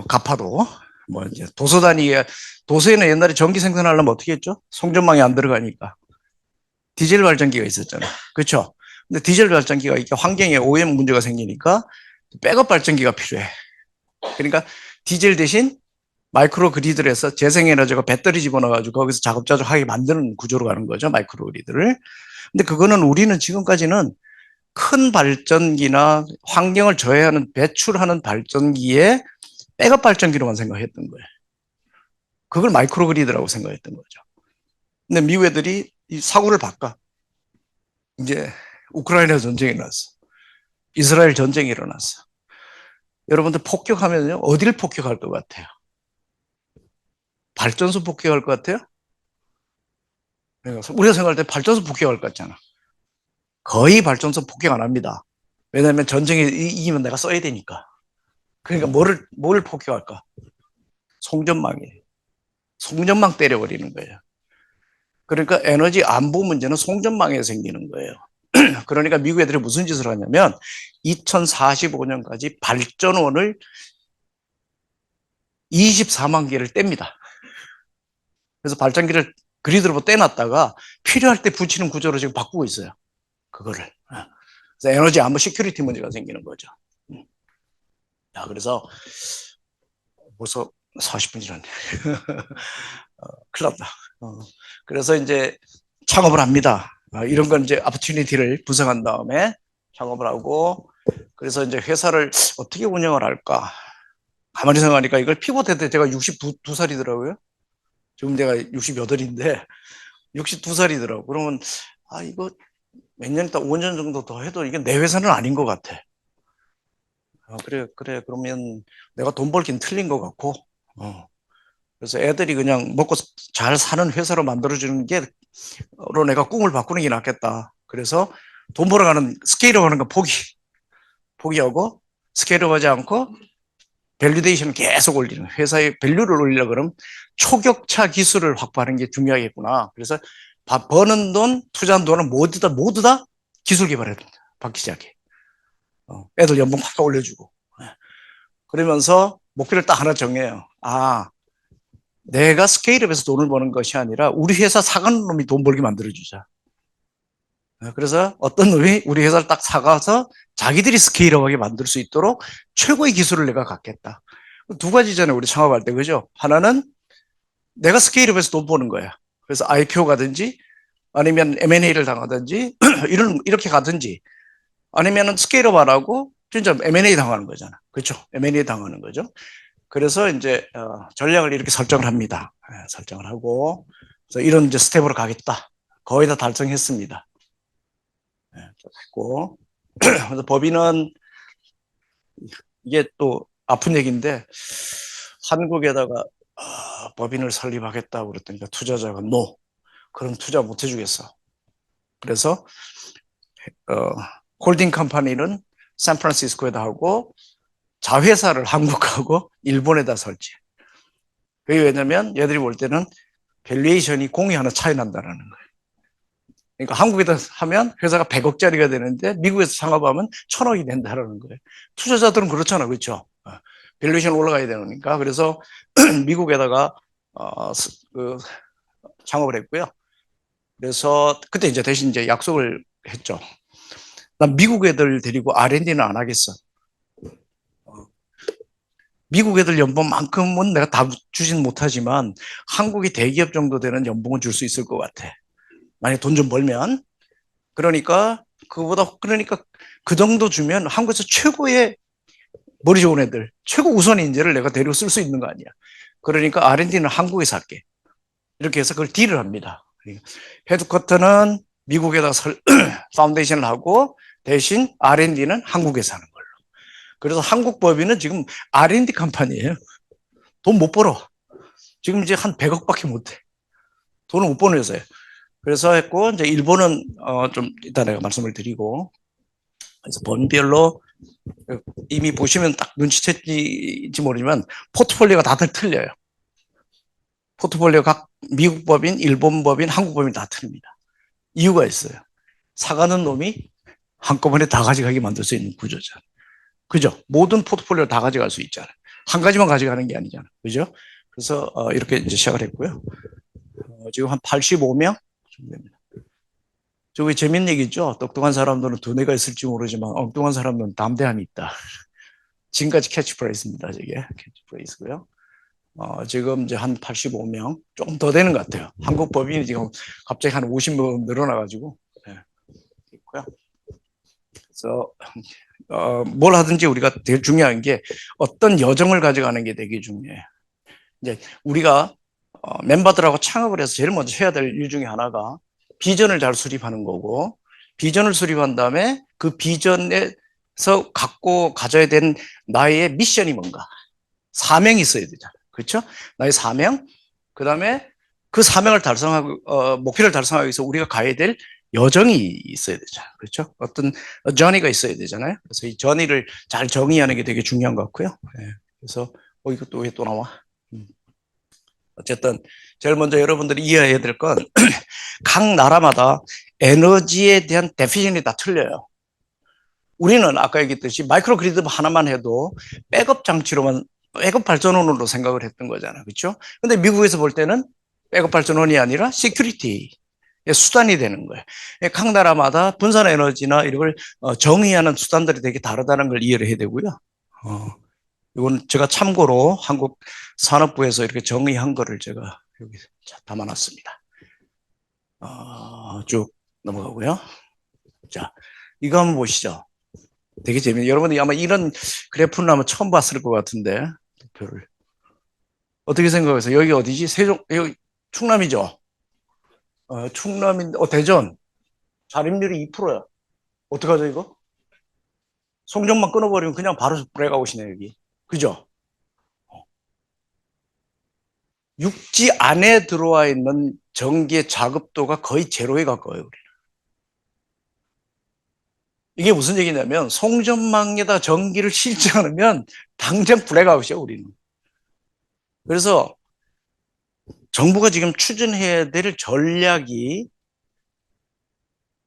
가파도. 뭐 이제 도서에는 옛날에 전기 생산하려면 어떻게 했죠? 송전망이 안 들어가니까. 디젤 발전기가 있었잖아. 그렇죠? 근데 디젤 발전기가 이렇게 환경에 오염 문제가 생기니까 백업 발전기가 필요해. 그러니까 디젤 대신 마이크로 그리드를 해서 재생에너지가 배터리 집어넣어가지고 거기서 자급자족하게 만드는 구조로 가는 거죠. 마이크로 그리드를. 근데 그거는 우리는 지금까지는 큰 발전기나 환경을 저해하는 배출하는 발전기에 백업 발전기로만 생각했던 거예요. 그걸 마이크로 그리드라고 생각했던 거죠. 근데 미국 애들이 이 사고를 바꿔. 이제 우크라이나 전쟁이 났어. 이스라엘 전쟁이 일어났어. 여러분들 폭격하면요, 어디를 폭격할 것 같아요? 발전소 폭격할 것 같아요? 우리가 생각할 때 발전소 폭격할 것 같잖아. 거의 발전소 폭격 안 합니다. 왜냐하면 전쟁에 이기면 내가 써야 되니까. 그러니까 뭘 폭격할까? 송전망이에요. 송전망 때려버리는 거예요. 그러니까 에너지 안보 문제는 송전망에 생기는 거예요. 그러니까 미국 애들이 무슨 짓을 하냐면 2045년까지 발전원을 24만 개를 뗍니다. 그래서 발전기를 그리드로 떼놨다가 필요할 때 붙이는 구조로 지금 바꾸고 있어요. 그거를. 그래서 에너지 안보 시큐리티 문제가 생기는 거죠. 그래서 벌써 40분 지났네. 큰일 났다. 그래서 이제 창업을 합니다. 이런 건 이제 opportunity를 분석한 다음에 창업을 하고, 그래서 이제 회사를 어떻게 운영을 할까? 가만히 생각하니까 이걸 피봇할 때 제가 62살이더라고요. 지금 내가 68인데 62살이더라고. 그러면 이거 몇 년 있다 5년 정도 더 해도 이게 내 회사는 아닌 것 같아. 그래. 그러면 내가 돈 벌긴 틀린 것 같고, 그래서 애들이 그냥 먹고 잘 사는 회사로 만들어주는 게로 내가 꿈을 바꾸는 게 낫겠다. 그래서 돈 벌어가는 스케일업 하는 거 포기하고 스케일업 하지 않고 밸리데이션을 계속 올리는, 회사의 밸류를 올리려고 그러면 초격차 기술을 확보하는 게 중요하겠구나. 그래서 버는 돈, 투자한 돈은 모두 다 기술 개발에 받기 시작해. 애들 연봉 팍팍 올려주고. 그러면서 목표를 딱 하나 정해요. 내가 스케일업에서 돈을 버는 것이 아니라 우리 회사 사가는 놈이 돈 벌게 만들어주자. 그래서 어떤 놈이 우리 회사를 딱 사가서 자기들이 스케일업하게 만들 수 있도록 최고의 기술을 내가 갖겠다. 두 가지잖아요, 우리 창업할 때. 그죠? 하나는 내가 스케일업에서 돈 버는 거야. 그래서 IPO 가든지 아니면 M&A를 당하든지 이렇게 가든지, 아니면 스케일업 안 하고 진짜 M&A 당하는 거잖아. 그렇죠? M&A 당하는 거죠. 그래서 이제 전략을 이렇게 설정을 합니다. 설정을 하고, 그래서 이런 이제 스텝으로 가겠다. 거의 다 달성했습니다. 했고, 그래서 법인은 이게 또 아픈 얘기인데, 한국에다가 법인을 설립하겠다고 그랬더니 투자자가 노. 그럼 투자 못 해주겠어. 그래서 홀딩 컴퍼니는 샌프란시스코에다 하고 자회사를 한국하고 일본에다 설치. 그게 왜냐면 얘들이 볼 때는 밸류에이션이 공이 하나 차이 난다는 거예요. 그러니까 한국에다 하면 회사가 100억짜리가 되는데 미국에서 창업하면 1000억이 된다는 거예요. 투자자들은 그렇잖아, 그렇죠? 밸류에이션 올라가야 되니까. 그래서 미국에다가 창업을 했고요. 그래서 그때 이제 대신 이제 약속을 했죠. 난 미국 애들 데리고 R&D는 안 하겠어. 미국 애들 연봉만큼은 내가 다 주진 못하지만 한국이 대기업 정도 되는 연봉은 줄 수 있을 것 같아. 만약에 돈 좀 벌면. 그러니까 그 정도 주면 한국에서 최고의 머리 좋은 애들, 최고 우선 인재를 내가 데리고 쓸 수 있는 거 아니야. 그러니까 R&D는 한국에서 할게. 이렇게 해서 그걸 딜을 합니다. 헤드쿼터는 미국에다 파운데이션을 하고 대신 R&D는 한국에서 하는 걸로. 그래서 한국 법인은 지금 R&D 컴퍼니예요. 돈 못 벌어. 지금 이제 한 100억밖에 못 해. 돈을 못 버는 회사예요. 그래서 했고, 이제 일본은 좀 이따 내가 말씀을 드리고, 그래서 법인별로 이미 보시면 딱 눈치챘지 모르지만 포트폴리오가 다들 틀려요. 포트폴리오 각 미국 법인, 일본 법인, 한국 법인 다 틀립니다. 이유가 있어요. 사가는 놈이 한꺼번에 다 가져가게 만들 수 있는 구조잖아요. 그죠? 모든 포트폴리오 다 가져갈 수 있잖아요. 한 가지만 가져가는 게 아니잖아요. 그죠? 그래서 이렇게 이제 시작을 했고요. 지금 한 85명 정도 됩니다. 저기 재밌는 얘기 있죠? 똑똑한 사람들은 두뇌가 있을지 모르지만 엉뚱한 사람들은 담대함이 있다. 지금까지 캐치프레이즈입니다. 저게 캐치프레이즈고요. 지금 이제 한 85명, 조금 더 되는 것 같아요. 한국 법인이 지금 갑자기 한 50명 늘어나가지고, 있고요. 그래서, 뭘 하든지 우리가 되게 중요한 게 어떤 여정을 가져가는 게 되게 중요해요. 이제 우리가 멤버들하고 창업을 해서 제일 먼저 해야 될 일 중에 하나가 비전을 잘 수립하는 거고, 비전을 수립한 다음에 그 비전에서 가져야 되는 나의 미션이 뭔가, 사명이 있어야 되잖아. 그렇죠? 나의 사명, 그 다음에 그 사명을 달성하고, 목표를 달성하기 위해서 우리가 가야 될 여정이 있어야 되잖아요. 그렇죠? 어떤 journey가 있어야 되잖아요. 그래서 이 journey를 잘 정의하는 게 되게 중요한 것 같고요. 그래서, 이것도 왜 또 나와? 어쨌든, 제일 먼저 여러분들이 이해해야 될 건, 각 나라마다 에너지에 대한 데피니션이 다 틀려요. 우리는 아까 얘기했듯이 마이크로 그리드 하나만 해도 백업 장치로만, 백업 발전원으로 생각을 했던 거잖아요. 그렇죠? 근데 미국에서 볼 때는 백업 발전원이 아니라 시큐리티의 수단이 되는 거예요. 각 나라마다 분산 에너지나 이런 걸 정의하는 수단들이 되게 다르다는 걸 이해를 해야 되고요. 이건 제가 참고로 한국산업부에서 이렇게 정의한 거를 제가 여기 담아놨습니다. 쭉 넘어가고요. 자, 이거 한번 보시죠. 되게 재밌네요. 여러분이 아마 이런 그래프는 아마 처음 봤을 것 같은데, 표를. 어떻게 생각하세요? 여기 어디지? 여기 충남이죠? 충남인데, 대전. 자립률이 2%야. 어떡하죠, 이거? 송정만 끊어버리면 그냥 바로 브레이크아웃이네, 여기. 그죠? 육지 안에 들어와 있는 전기의 자급도가 거의 제로에 가까워요, 우리는. 이게 무슨 얘기냐면, 송전망에다 전기를 실지 않으면 당장 브레이크아웃이야, 우리는. 그래서 정부가 지금 추진해야 될 전략이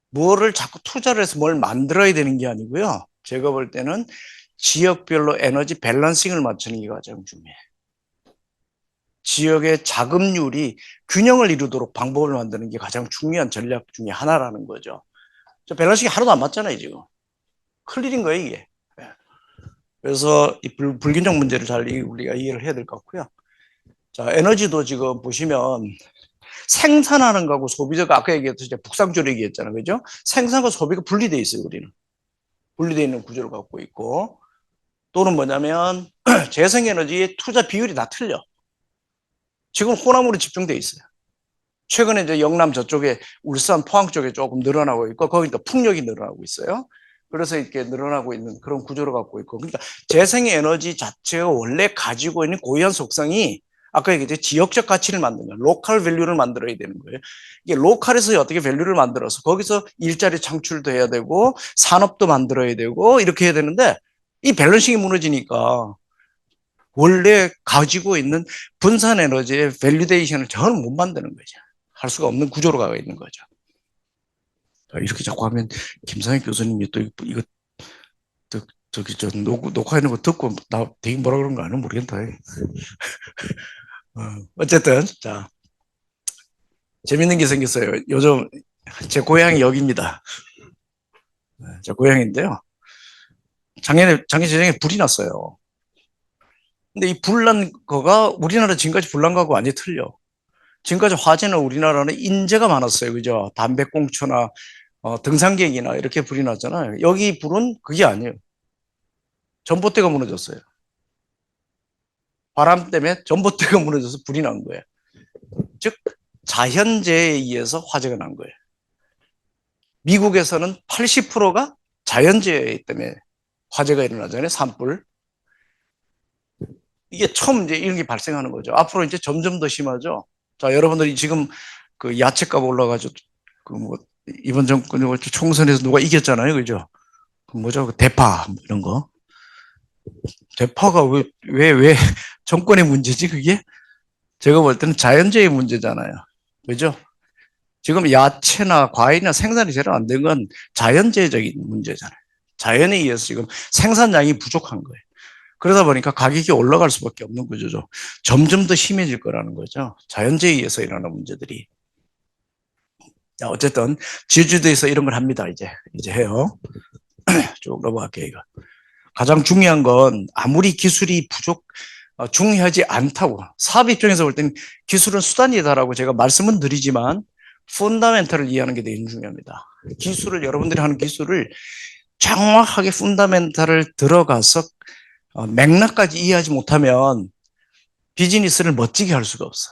뭐를 자꾸 투자를 해서 뭘 만들어야 되는 게 아니고요. 제가 볼 때는 지역별로 에너지 밸런싱을 맞추는 게 가장 중요해. 지역의 자급률이 균형을 이루도록 방법을 만드는 게 가장 중요한 전략 중에 하나라는 거죠. 저 밸런싱이 하나도 안 맞잖아요, 지금. 큰일인 거예요, 이게. 그래서 이 불균형 문제를 잘 우리가 이해를 해야 될 것 같고요. 자, 에너지도 지금 보시면 생산하는 거하고 소비자가 아까 얘기했듯이 북상주로 얘기했잖아요. 그죠? 생산과 소비가 분리되어 있어요, 우리는. 분리되어 있는 구조를 갖고 있고, 또는 뭐냐면 재생에너지의 투자 비율이 다 틀려. 지금 호남으로 집중되어 있어요. 최근에 이제 영남 저쪽에 울산, 포항 쪽에 조금 늘어나고 있고, 거기 또 풍력이 늘어나고 있어요. 그래서 이렇게 늘어나고 있는 그런 구조를 갖고 있고, 그러니까 재생에너지 자체가 원래 가지고 있는 고유한 속성이 아까 얘기했죠. 지역적 가치를 만드는 거예요. 로컬 밸류를 만들어야 되는 거예요. 이게 로컬에서 어떻게 밸류를 만들어서 거기서 일자리 창출도 해야 되고 산업도 만들어야 되고 이렇게 해야 되는데 이 밸런싱이 무너지니까 원래 가지고 있는 분산 에너지의 밸리데이션을 전혀 못 만드는 거죠. 할 수가 없는 구조로 가 있는 거죠. 이렇게 자꾸 하면 김상혁 교수님이 또 이거 저기 저 녹화하는 거 듣고 나 되게 뭐라 그런 거 아는 모르겠다. 어쨌든 자 재밌는 게 생겼어요. 요즘 제 고향이 여기입니다. 제 고향인데요. 작년 불이 났어요. 근데 이 불난 거가 우리나라 지금까지 불난 거하고 완전히 틀려. 지금까지 화재는 우리나라는 인재가 많았어요. 그죠? 담배꽁초나 등산객이나 이렇게 불이 났잖아요. 여기 불은 그게 아니에요. 전봇대가 무너졌어요. 바람 때문에 전봇대가 무너져서 불이 난 거예요. 즉 자연재해에 의해서 화재가 난 거예요. 미국에서는 80%가 자연재해 때문에 화재가 일어나잖아요. 산불. 이게 처음 이제 이런 게 발생하는 거죠. 앞으로 이제 점점 더 심하죠. 자, 여러분들이 지금 그 야채값 올라가지고 그 뭐 이번 정권 총선에서 누가 이겼잖아요. 그죠? 그 뭐죠? 그 대파 뭐 이런 거. 대파가 왜 정권의 문제지 그게? 제가 볼 때는 자연재해 문제잖아요. 그죠? 지금 야채나 과일이나 생산이 제대로 안 된 건 자연재해적인 문제잖아요. 자연에 의해서 지금 생산량이 부족한 거예요. 그러다 보니까 가격이 올라갈 수밖에 없는 구조죠. 점점 더 심해질 거라는 거죠. 자연재해에 의해서 일어나는 문제들이. 자, 어쨌든 제주도에서 이런 걸 합니다. 이제 해요. 쭉 넘어갈게요. 이거. 가장 중요한 건 아무리 기술이 중요하지 않다고 사업 입장에서 볼 때는 기술은 수단이다라고 제가 말씀은 드리지만 펀더멘털을 이해하는 게 되게 중요합니다. 기술을 여러분들이 하는 기술을 정확하게 펀더멘털을 들어가서 맥락까지 이해하지 못하면 비즈니스를 멋지게 할 수가 없어.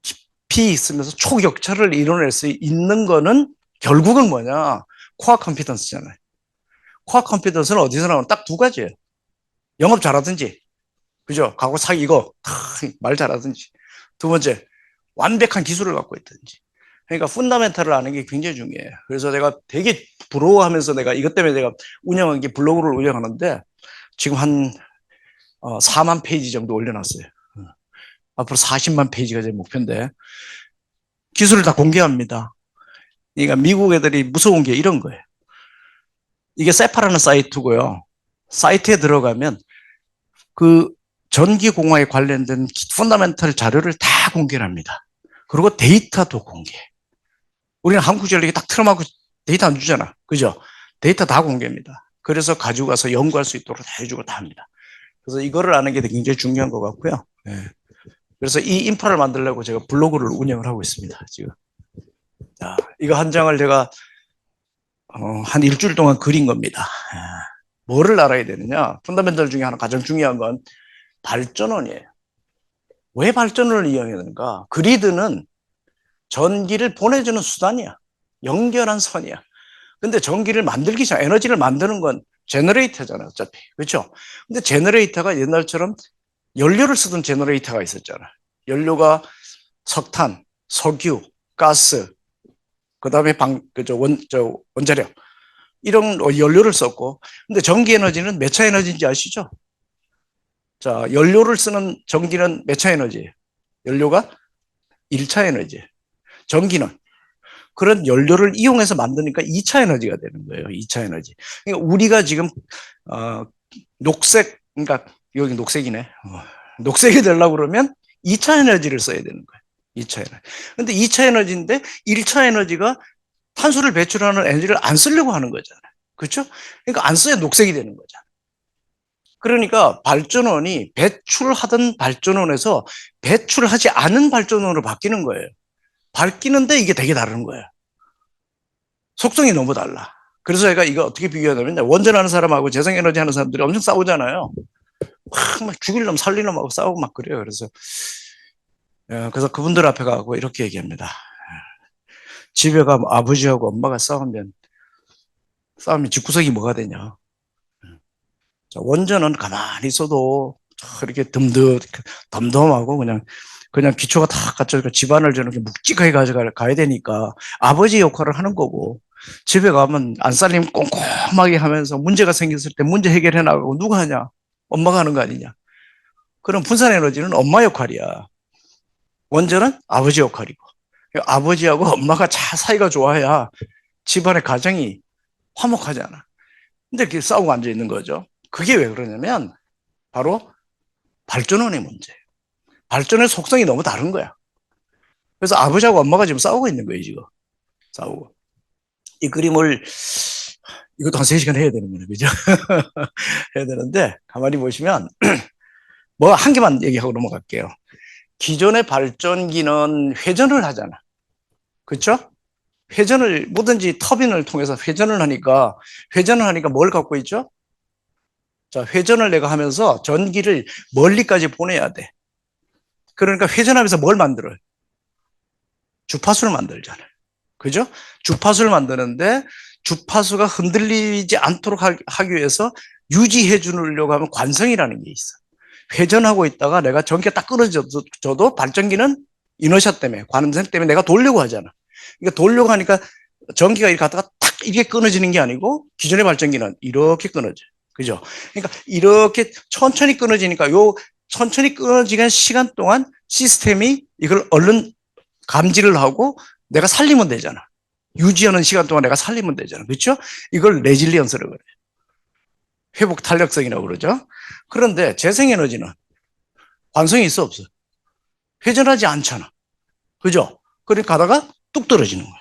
깊이 있으면서 초격차를 이뤄낼 수 있는 거는 결국은 뭐냐? 코어 컴피턴스잖아요. 코어 컴피턴스는 어디서 나오는 딱 두 가지예요. 영업 잘하든지, 그죠? 가고 사기 이거 말 잘하든지. 두 번째, 완벽한 기술을 갖고 있든지. 그러니까 펀더멘털을 아는 게 굉장히 중요해요. 그래서 내가 되게 부러워하면서 내가 이것 때문에 내가 운영한 게 블로그를 운영하는데 지금 한 4만 페이지 정도 올려놨어요. 앞으로 40만 페이지가 제 목표인데 기술을 다 공개합니다. 그러니까 미국 애들이 무서운 게 이런 거예요. 이게 세파라는 사이트고요. 사이트에 들어가면 그 전기공학에 관련된 펀더멘털 자료를 다 공개를 합니다. 그리고 데이터도 공개. 우리는 한국전력이 딱 틀어막고 데이터 안 주잖아. 그죠? 데이터 다 공개합니다. 그래서 가지고 가서 연구할 수 있도록 다 해주고 다 합니다. 그래서 이거를 아는 게 굉장히 중요한 것 같고요. 예. 그래서 이 인프라를 만들려고 제가 블로그를 운영을 하고 있습니다. 지금. 자, 이거 한 장을 제가 한 일주일 동안 그린 겁니다. 뭐를 알아야 되느냐? 펀더멘털 중에 하나 가장 중요한 건 발전원이에요. 왜 발전원을 이용해야 되는가? 그리드는 전기를 보내주는 수단이야. 연결한 선이야. 근데 전기를 만들기 전 에너지를 만드는 건 제너레이터잖아요, 어차피. 그렇죠? 근데 제너레이터가 옛날처럼 연료를 쓰던 제너레이터가 있었잖아. 연료가 석탄, 석유, 가스, 그다음에 원자력 이런 연료를 썼고, 근데 전기 에너지는 몇 차 에너지인지 아시죠? 자, 연료를 쓰는 전기는 몇 차 에너지예요? 연료가 1차 에너지. 전기는 그런 연료를 이용해서 만드니까 2차 에너지가 되는 거예요. 2차 에너지. 그러니까 우리가 지금 녹색, 그러니까 여기 녹색이네. 녹색이 되려고 그러면 2차 에너지를 써야 되는 거예요. 2차 에너지. 근데 2차 에너지인데 1차 에너지가 탄소를 배출하는 에너지를 안 쓰려고 하는 거잖아요. 그렇죠? 그러니까 안 써야 녹색이 되는 거잖아요. 그러니까 발전원이 배출하던 발전원에서 배출하지 않은 발전원으로 바뀌는 거예요. 바뀌는데 이게 되게 다른 거예요. 속성이 너무 달라. 그래서 제가 이거 어떻게 비교하냐면 원전하는 사람하고 재생에너지 하는 사람들이 엄청 싸우잖아요. 막 죽일 놈 살릴 놈하고 싸우고 막 그래요. 그래서 그분들 앞에 가고 이렇게 얘기합니다. 집에 가면 아버지하고 엄마가 싸우면 집구석이 뭐가 되냐. 자, 원전은 가만히 있어도 이렇게 덤덤하고 그냥 기초가 다 갖춰져 집안을 저렇게 묵직하게 가야 되니까 아버지 역할을 하는 거고, 집에 가면 안 살림 꼼꼼하게 하면서 문제가 생겼을 때 문제 해결해 나가고 누가 하냐? 엄마가 하는 거 아니냐? 그럼 분산 에너지는 엄마 역할이야. 원전은 아버지 역할이고. 아버지하고 엄마가 사이가 좋아야 집안의 가정이 화목하잖아. 근데 이렇게 싸우고 앉아 있는 거죠. 그게 왜 그러냐면 바로 발전원의 문제예요. 발전의 속성이 너무 다른 거야. 그래서 아버지하고 엄마가 지금 싸우고 있는 거예요, 지금. 싸우고. 이 그림을, 이것도 한 3시간 해야 되는 거예요, 그죠? 해야 되는데, 가만히 보시면, 뭐 한 개만 얘기하고 넘어갈게요. 기존의 발전기는 회전을 하잖아. 그렇죠? 뭐든지 터빈을 통해서 회전을 하니까 뭘 갖고 있죠? 자, 회전을 내가 하면서 전기를 멀리까지 보내야 돼. 그러니까 회전하면서 뭘 만들어요? 주파수를 만들잖아요. 그죠? 주파수를 만드는데 주파수가 흔들리지 않도록 하기 위해서 유지해 주려고 하면 관성이라는 게 있어. 회전하고 있다가 내가 전기가 딱 끊어져도 발전기는 이너셜 때문에, 관성 때문에 내가 돌려고 하잖아. 그러니까 돌려고 하니까 전기가 이렇게 갔다가 탁 이게 끊어지는 게 아니고 기존의 발전기는 이렇게 끊어져. 그죠? 그러니까 이렇게 천천히 끊어지니까 요 천천히 끊어지는 시간 동안 시스템이 이걸 얼른 감지를 하고 내가 살리면 되잖아. 유지하는 시간 동안 내가 살리면 되잖아. 그렇죠? 이걸 레질리언스라고 그래요. 회복 탄력성이라고 그러죠. 그런데 재생에너지는 관성이 있어 없어? 회전하지 않잖아. 그죠? 그러니까 가다가 뚝 떨어지는 거야.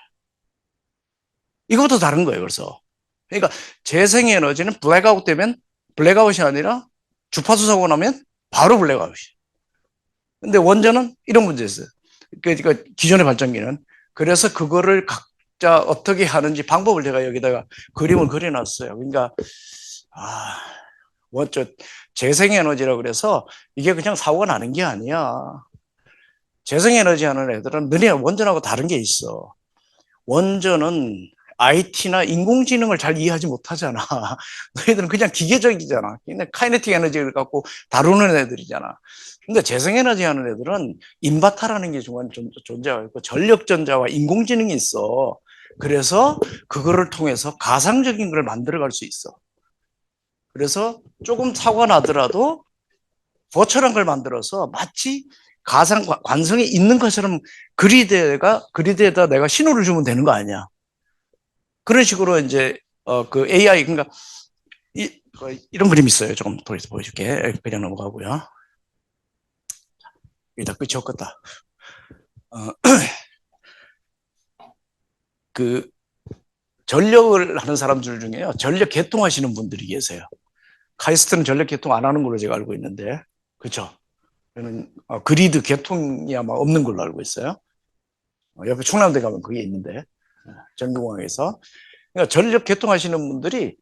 이것도 다른 거예요. 그래서 그러니까 재생에너지는 블랙아웃 되면 블랙아웃이 아니라 주파수 사고 나면 바로 블랙아웃이. 근데 원전은 이런 문제 있어요. 그러니까 기존의 발전기는. 그래서 그거를 각자 어떻게 하는지 방법을 제가 여기다가 그림을 그려놨어요. 그러니까 재생에너지라고 그래서 이게 그냥 사고가 나는 게 아니야. 재생에너지 하는 애들은 너네 원전하고 다른 게 있어. 원전은 IT나 인공지능을 잘 이해하지 못하잖아. 너희들은 그냥 기계적이잖아. 그냥 카이네틱 에너지를 갖고 다루는 애들이잖아. 근데 재생에너지 하는 애들은 인바타라는 게 존재하고 있고 전력전자와 인공지능이 있어. 그래서 그거를 통해서 가상적인 걸 만들어갈 수 있어. 그래서 조금 사고가 나더라도 버처럼 걸 만들어서 마치 관성이 있는 것처럼 그리드에다 내가 신호를 주면 되는 거 아니야. 그런 식으로 이제 그 AI, 그러니까 이런 그림 있어요. 조금 보여줄게. 그냥 넘어가고요. 이다 끝이 없겠다. 그 전력을 하는 사람들 중에요, 전력 개통하시는 분들이 계세요. 카이스트는 전력 개통 안 하는 걸로 제가 알고 있는데, 그렇죠? 저는 그리드 개통이 아마 없는 걸로 알고 있어요. 옆에 충남대 가면 그게 있는데, 전기공항에서. 그러니까 전력 개통하시는 분들이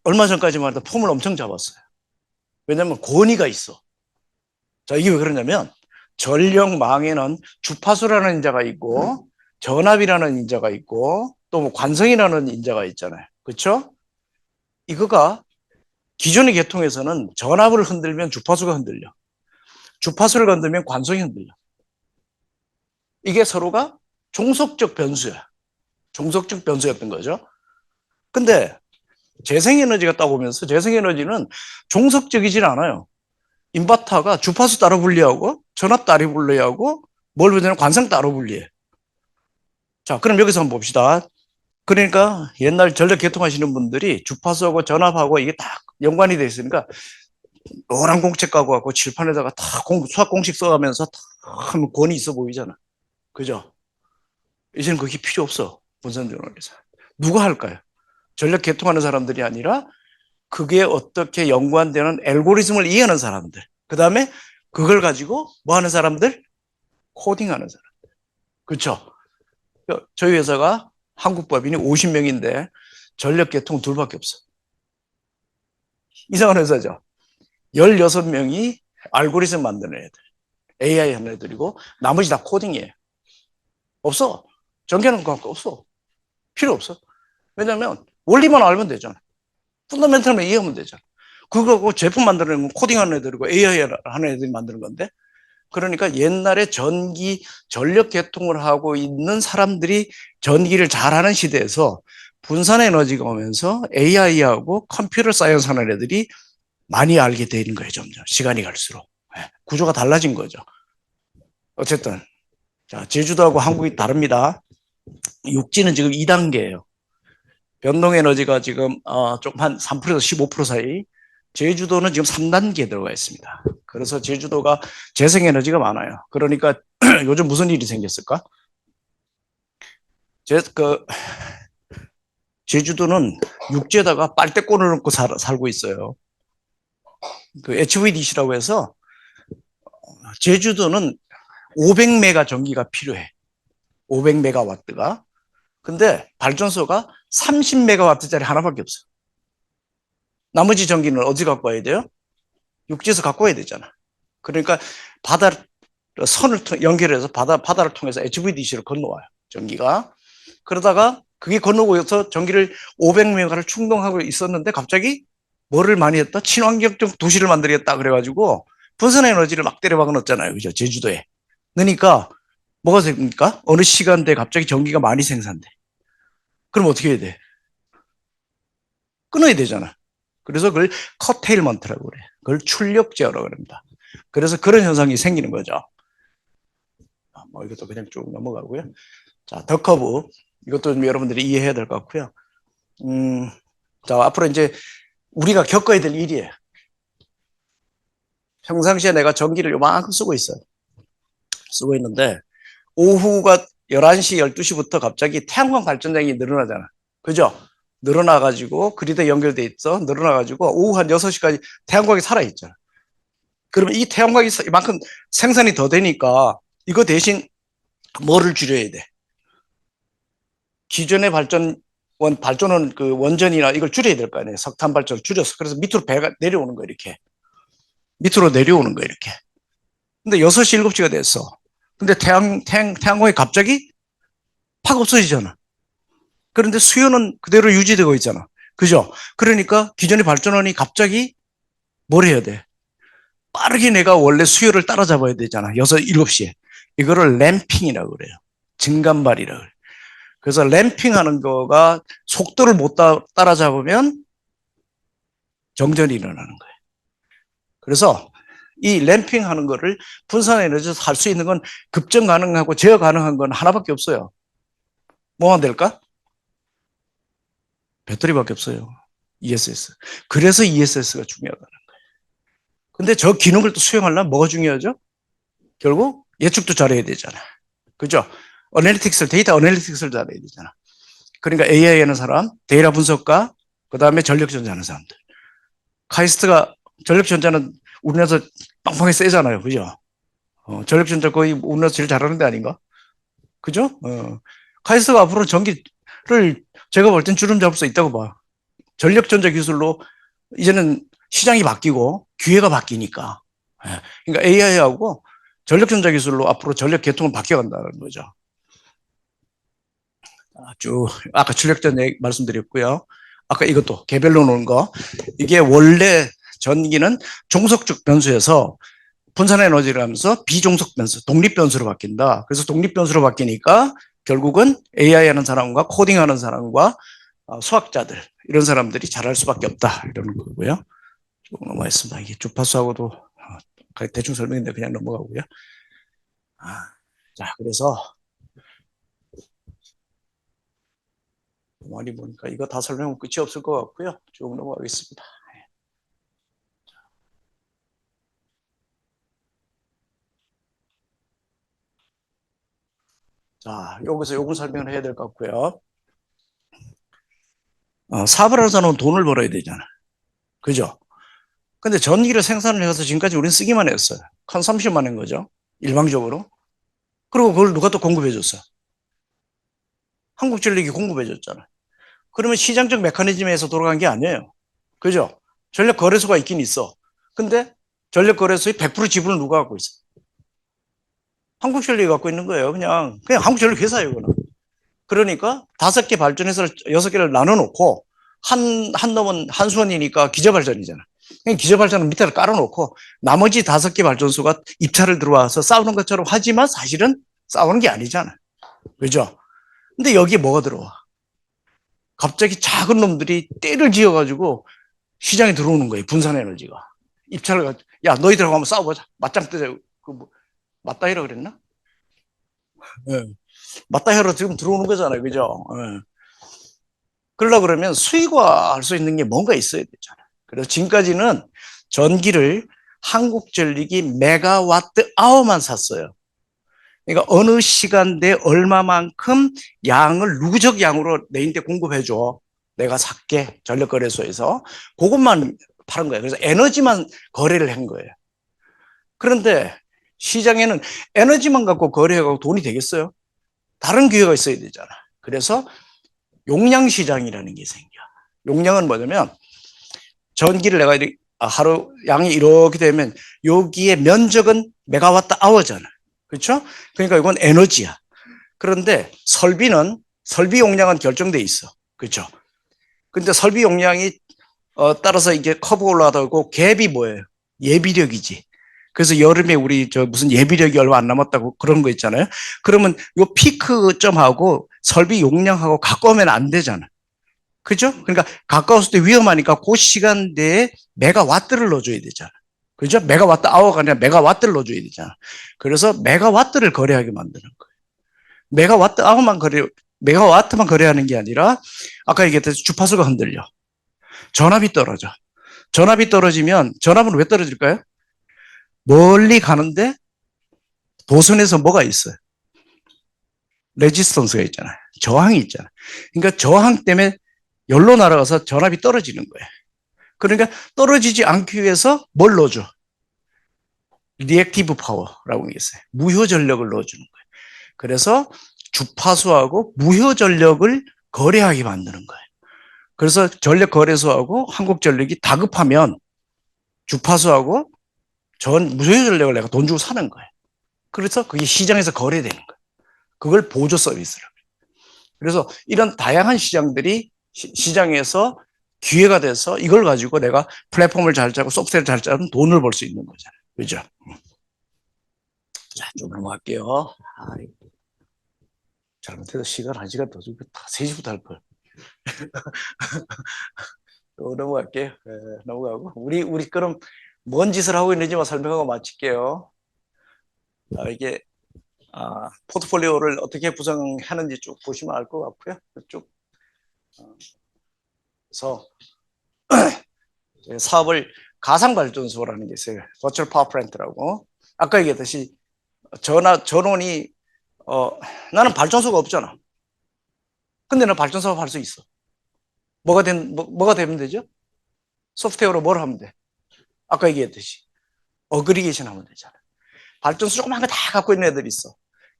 얼마 전까지만 해도 폼을 엄청 잡았어요. 왜냐하면 권위가 있어. 자, 이게 왜 그러냐면 전력망에는 주파수라는 인자가 있고 전압이라는 인자가 있고 또 뭐 관성이라는 인자가 있잖아요. 그렇죠? 이거가 기존의 계통에서는 전압을 흔들면 주파수가 흔들려. 주파수를 건들면 관성이 흔들려. 이게 서로가 종속적 변수야. 종속적 변수였던 거죠. 근데 재생에너지가 딱 오면서 재생에너지는 종속적이질 않아요. 인버터가 주파수 따로 분리하고 전압 따로 분리하고 뭘 분리하면 관성 따로 분리해. 자, 그럼 여기서 한번 봅시다. 그러니까 옛날 전력 개통하시는 분들이 주파수하고 전압하고 이게 딱 연관이 돼 있으니까 노란 공책 갖고 갖고 칠판에다가 다 수학 공식 써가면서 다 하면 권위 있어 보이잖아. 그죠? 이제는 그게 필요 없어. 분산전원에서. 누가 할까요? 전력 개통하는 사람들이 아니라 그게 어떻게 연관되는 알고리즘을 이해하는 사람들. 그 다음에 그걸 가지고 뭐 하는 사람들? 코딩하는 사람들. 그렇죠? 저희 회사가 한국법인이 50명인데 전력 개통 둘밖에 없어. 이상한 회사죠. 16명이 알고리즘 만드는 애들. AI 하는 애들이고 나머지 다 코딩이에요. 없어. 전개하는 거 없어. 필요 없어. 왜냐면 원리만 알면 되잖아. 펀더멘털만 이해하면 되잖아. 그거고 제품 만드는 건 코딩하는 애들이고 AI 하는 애들이 만드는 건데 그러니까 옛날에 전력 개통을 하고 있는 사람들이 전기를 잘하는 시대에서 분산 에너지가 오면서 AI하고 컴퓨터 사이언스 하는 애들이 많이 알게 되는 거예요. 점점 시간이 갈수록. 구조가 달라진 거죠. 어쨌든 자, 제주도하고 한국이 다릅니다. 육지는 지금 2단계예요. 변동 에너지가 지금 조금 한 3%에서 15% 사이. 제주도는 지금 3단계에 들어가 있습니다. 그래서 제주도가 재생 에너지가 많아요. 그러니까 요즘 무슨 일이 생겼을까? 제주도는 육지에다가 빨대꽃을 넣고 살고 있어요. 그 HVDC라고 해서 제주도는 500메가 전기가 필요해. 500메가와트가. 근데 발전소가 30메가와트짜리 하나밖에 없어. 나머지 전기는 어디 갖고 와야 돼요? 육지에서 갖고 와야 되잖아. 그러니까 선을 연결해서 바다를 통해서 HVDC를 건너와요. 전기가. 그러다가 그게 건너고서 전기를 500메가를 충동하고 있었는데 갑자기 뭐를 많이 했다? 친환경적 도시를 만들겠다 그래가지고 분산 에너지를 막 때려박아 넣었잖아요. 그죠? 제주도에. 그러니까 뭐가 됩니까? 어느 시간대에 갑자기 전기가 많이 생산돼. 그럼 어떻게 해야 돼? 끊어야 되잖아. 그래서 그걸 커테일먼트라고 그래. 그걸 출력 제어라고 합니다. 그래서 그런 현상이 생기는 거죠. 뭐 이것도 그냥 쭉 넘어가고요. 자, 더 커브. 이것도 좀 여러분들이 이해해야 될 것 같고요. 자, 앞으로 이제 우리가 겪어야 될 일이에요. 평상시에 내가 전기를 요만큼 쓰고 있어요. 쓰고 있는데 오후가 11시, 12시부터 갑자기 태양광 발전량이 늘어나잖아. 그죠? 늘어나가지고 그리드에 연결돼 있어. 늘어나가지고 오후 한 6시까지 태양광이 살아있잖아. 그러면 이 태양광이 이만큼 생산이 더 되니까 이거 대신 뭐를 줄여야 돼? 기존의 발전원 그 원전이나 이걸 줄여야 될 거 아니에요. 석탄 발전을 줄여서. 그래서 밑으로 배가 내려오는 거 이렇게. 밑으로 내려오는 거 이렇게. 근데 6시, 7시가 됐어. 근데 태양광이 갑자기 팍 없어지잖아. 그런데 수요는 그대로 유지되고 있잖아. 그죠? 그러니까 기존의 발전원이 갑자기 뭘 해야 돼? 빠르게 내가 원래 수요를 따라잡아야 되잖아. 6, 7시에. 이거를 램핑이라고 그래요. 증간발이라고 그래요. 그래서 램핑하는 거가 속도를 못 따라잡으면 정전이 일어나는 거예요. 그래서 이 램핑하는 거를 분산 에너지에서 할 수 있는 건 급전 가능하고 제어 가능한 건 하나밖에 없어요. 뭐가 될까? 배터리밖에 없어요. ESS. 그래서 ESS가 중요하다는 거예요. 근데 저 기능을 또 수행하려면 뭐가 중요하죠? 결국 예측도 잘해야 되잖아. 그죠? 데이터 어널리틱스를 잘해야 되잖아. 그러니까 AI 하는 사람, 데이터 분석가, 그 다음에 전력전자 하는 사람들. 카이스트가 전력전자는 우리나라에서 빵빵히 세잖아요. 그죠? 전력전자 거의 우리나라에서 제일 잘하는 데 아닌가? 그죠? 카이스트가 앞으로 전기를 제가 볼 땐 주름 잡을 수 있다고 봐. 전력전자 기술로 이제는 시장이 바뀌고 기회가 바뀌니까. 그러니까 AI하고 전력전자 기술로 앞으로 전력 계통은 바뀌어간다는 거죠. 쭉 아까 출력전 말씀드렸고요. 아까 이것도 개별로 놓은 거. 이게 원래 전기는 종속적 변수에서 분산 에너지를 하면서 비종속 변수, 독립 변수로 바뀐다. 그래서 독립 변수로 바뀌니까 결국은 AI 하는 사람과 코딩 하는 사람과 수학자들 이런 사람들이 잘할 수밖에 없다. 이런 거고요. 쭉 넘어가겠습니다. 이게 주파수하고도 대충 설명인데 그냥 넘어가고요. 자, 그래서 많이 보니까 이거 다 설명은 끝이 없을 것 같고요. 쭉 넘어가겠습니다. 자, 여기서 요걸 설명을 해야 될 것 같고요. 사업을 하는 사람은 돈을 벌어야 되잖아. 그죠? 근데 전기를 생산을 해서 지금까지 우리는 쓰기만 했어요. 컨섬션만 한 거죠. 일방적으로. 그리고 그걸 누가 또 공급해 줬어? 한국전력이 공급해 줬잖아. 그러면 시장적 메커니즘에서 돌아간 게 아니에요. 그죠? 전력 거래소가 있긴 있어. 근데 전력 거래소의 100% 지분을 누가 갖고 있어? 한국전력이 갖고 있는 거예요. 그냥 한국전력 회사예요, 그거는. 그러니까 5개 발전해서 6개를 나눠 놓고 한 놈은 한수원이니까 기저발전이잖아. 그냥 기저발전은 밑에를 깔아놓고 나머지 5개 발전소가 입찰을 들어와서 싸우는 것처럼 하지만 사실은 싸우는 게 아니잖아. 그죠? 근데 여기에 뭐가 들어와? 갑자기 작은 놈들이 떼를 지어가지고 시장에 들어오는 거예요. 분산 에너지가. 입찰을 가지고, 야, 너희들하고 한번 싸워보자. 맞짱 뜨자. 맞다이라 그랬나? 네. 맞다이로 지금 들어오는 거잖아요. 그죠? 네. 그러려 그러면 수익화할 수 있는 게 뭔가 있어야 되잖아. 그래서 지금까지는 전기를 한국전력이 메가와트 아워만 샀어요. 그러니까 어느 시간대 얼마만큼 양을 누구적 양으로 내인데 공급해줘. 내가 살게 전력거래소에서 그것만 파는 거예요. 그래서 에너지만 거래를 한 거예요. 그런데 시장에는 에너지만 갖고 거래하고 돈이 되겠어요? 다른 기회가 있어야 되잖아. 그래서 용량 시장이라는 게 생겨. 용량은 뭐냐면 전기를 내가 하루 양이 이렇게 되면 여기에 면적은 메가와트 아워잖아. 그렇죠? 그러니까 이건 에너지야. 그런데 설비 용량은 결정돼 있어. 그렇죠? 근데 설비 용량이 따라서 이게 커브 올라가고 갭이 뭐예요? 예비력이지. 그래서 여름에 우리 저 무슨 예비력이 얼마 안 남았다고 그런 거 있잖아요. 그러면 요 피크점하고 설비 용량하고 가까우면 안 되잖아. 그죠? 그러니까 가까웠을 때 위험하니까 그 시간대에 메가와트를 넣어줘야 되잖아. 그죠? 메가와트 아워가 아니라 메가와트를 넣어줘야 되잖아. 그래서 메가와트를 거래하게 만드는 거예요. 메가와트 아워만 메가와트만 거래하는 게 아니라 아까 얘기했듯이 주파수가 흔들려. 전압이 떨어져. 전압이 떨어지면 전압은 왜 떨어질까요? 멀리 가는데 도선에서 뭐가 있어요? 레지스턴스가 있잖아요. 저항이 있잖아요. 그러니까 저항 때문에 열로 날아가서 전압이 떨어지는 거예요. 그러니까 떨어지지 않기 위해서 뭘 넣어줘? 리액티브 파워라고 있어요. 무효 전력을 넣어주는 거예요. 그래서 주파수하고 무효 전력을 거래하게 만드는 거예요. 그래서 전력 거래소하고 한국전력이 다급하면 주파수하고 무효 전력을 내가 돈 주고 사는 거예요. 그래서 그게 시장에서 거래되는 거예요. 그걸 보조 서비스라고 해요. 그래서 이런 다양한 시장들이 시장에서 기회가 돼서 이걸 가지고 내가 플랫폼을 잘 짜고 소프트웨어를 잘 짜면 돈을 벌 수 있는 거잖아요. 그죠? 자, 좀 넘어갈게요. 잘못해서 시간 1시간 더 주고 다 3시부터 할 걸. 넘어갈게요. 네, 넘어가고. 우리 그럼 뭔 짓을 하고 있는지만 설명하고 마칠게요. 이게, 포트폴리오를 어떻게 구성하는지 쭉 보시면 알 것 같고요. 쭉. 그래서 사업을 가상발전소라는 게 있어요. 버추얼 파워 플랜트라고. 아까 얘기했듯이 전원이 나는 발전소가 없잖아. 근데 나 발전 사업 할 수 있어. 뭐가 되면 되죠? 소프트웨어로 뭘 하면 돼? 아까 얘기했듯이 어그리게이션 하면 되잖아. 발전소 조그만 거 다 갖고 있는 애들이 있어.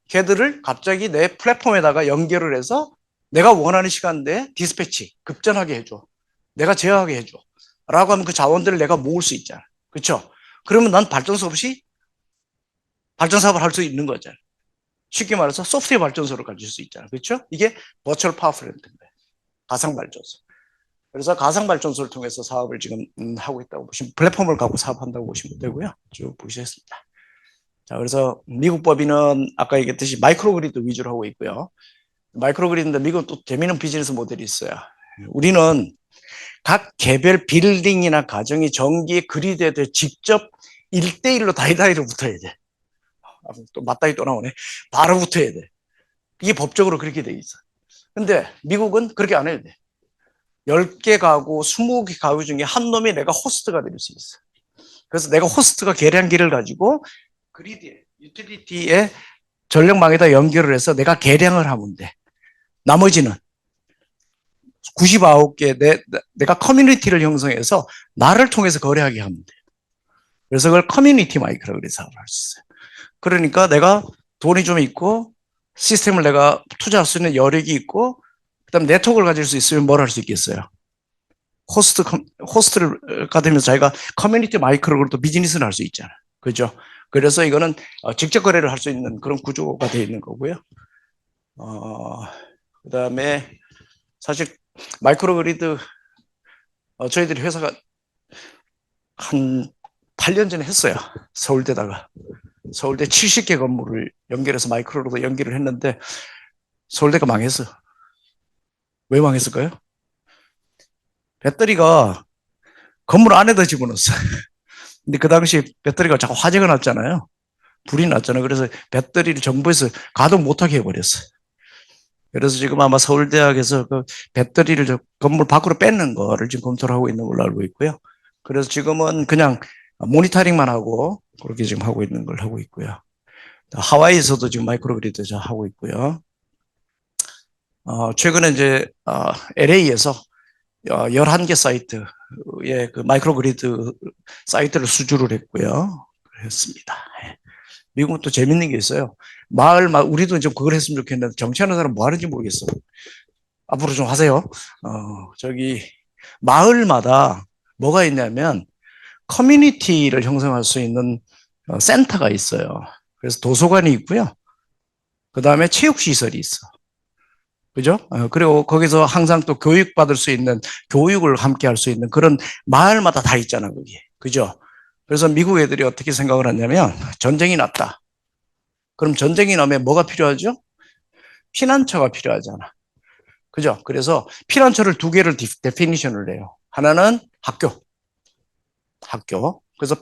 걔들을 갑자기 내 플랫폼에다가 연결을 해서 내가 원하는 시간대에 디스패치 급전하게 해줘. 내가 제어하게 해줘. 라고 하면 그 자원들을 내가 모을 수 있잖아. 그렇죠? 그러면 난 발전소 없이 발전 사업을 할 수 있는 거잖아. 쉽게 말해서 소프트웨어 발전소를 가질 수 있잖아. 그렇죠? 이게 버추얼 파워 플랜트인 거예요. 가상 발전소. 그래서 가상 발전소를 통해서 사업을 지금 하고 있다고 보시면, 플랫폼을 갖고 사업한다고 보시면 되고요. 쭉 보시겠습니다. 자, 그래서 미국 법인은 아까 얘기했듯이 마이크로그리드 위주로 하고 있고요. 마이크로그리드인데 미국은 또 재미있는 비즈니스 모델이 있어요. 우리는 각 개별 빌딩이나 가정이 전기 그리드에 대해 직접 1대1로 다이다이로 붙어야 돼. 또 맞다이 또 나오네. 바로 붙어야 돼. 이게 법적으로 그렇게 돼 있어. 근데 미국은 그렇게 안 해야 돼. 10개 가구, 20개 가구 중에 한 놈이 내가 호스트가 될 수 있어. 그래서 내가 호스트가 계량기를 가지고 그리드에, 유틸리티에 전력망에다 연결을 해서 내가 계량을 하면 돼. 나머지는 99개 내가 커뮤니티를 형성해서 나를 통해서 거래하게 하면 돼. 그래서 그걸 커뮤니티 마이크라고 그래서 할 수 있어요. 그러니까 내가 돈이 좀 있고 시스템을 내가 투자할 수 있는 여력이 있고 그다음 네트워크를 가질 수 있으면 뭘 할 수 있겠어요? 호스트를 가지면서 자기가 커뮤니티 마이크로로 또 비즈니스를 할 수 있잖아요. 그죠? 그래서 이거는 직접 거래를 할 수 있는 그런 구조가 되어 있는 거고요. 그다음에 사실 마이크로 그리드 저희들이 회사가 한 8년 전에 했어요. 서울대다가. 서울대 70개 건물을 연결해서 마이크로로 연결을 했는데 서울대가 망했어. 왜 망했을까요? 배터리가 건물 안에다 집어넣었어. 근데 그 당시 배터리가 자꾸 화재가 났잖아요. 불이 났잖아요. 그래서 배터리를 정부에서 가동 못하게 해버렸어요. 그래서 지금 아마 서울대학에서 그 배터리를 건물 밖으로 뺏는 거를 지금 검토를 하고 있는 걸로 알고 있고요. 그래서 지금은 그냥 모니터링만 하고 그렇게 지금 하고 있는 걸 하고 있고요. 하와이에서도 지금 마이크로그리드 하고 있고요. 최근에 이제 LA에서 11개 사이트의 그 마이크로그리드 사이트를 수주를 했고요. 그랬습니다. 미국은 또 재밌는 게 있어요. 우리도 좀 그걸 했으면 좋겠는데 정치하는 사람 뭐 하는지 모르겠어. 앞으로 좀 하세요. 저기 마을마다 뭐가 있냐면 커뮤니티를 형성할 수 있는 센터가 있어요. 그래서 도서관이 있고요. 그 다음에 체육시설이 있어. 그죠? 그리고 거기서 항상 또 교육받을 수 있는, 교육을 함께 할 수 있는 그런 마을마다 다 있잖아, 거기. 그죠? 그래서 미국 애들이 어떻게 생각을 하냐면 전쟁이 났다. 그럼 전쟁이 나면 뭐가 필요하죠? 피난처가 필요하잖아. 그죠? 그래서 피난처를 두 개를 데피니션을 해요. 하나는 학교. 그래서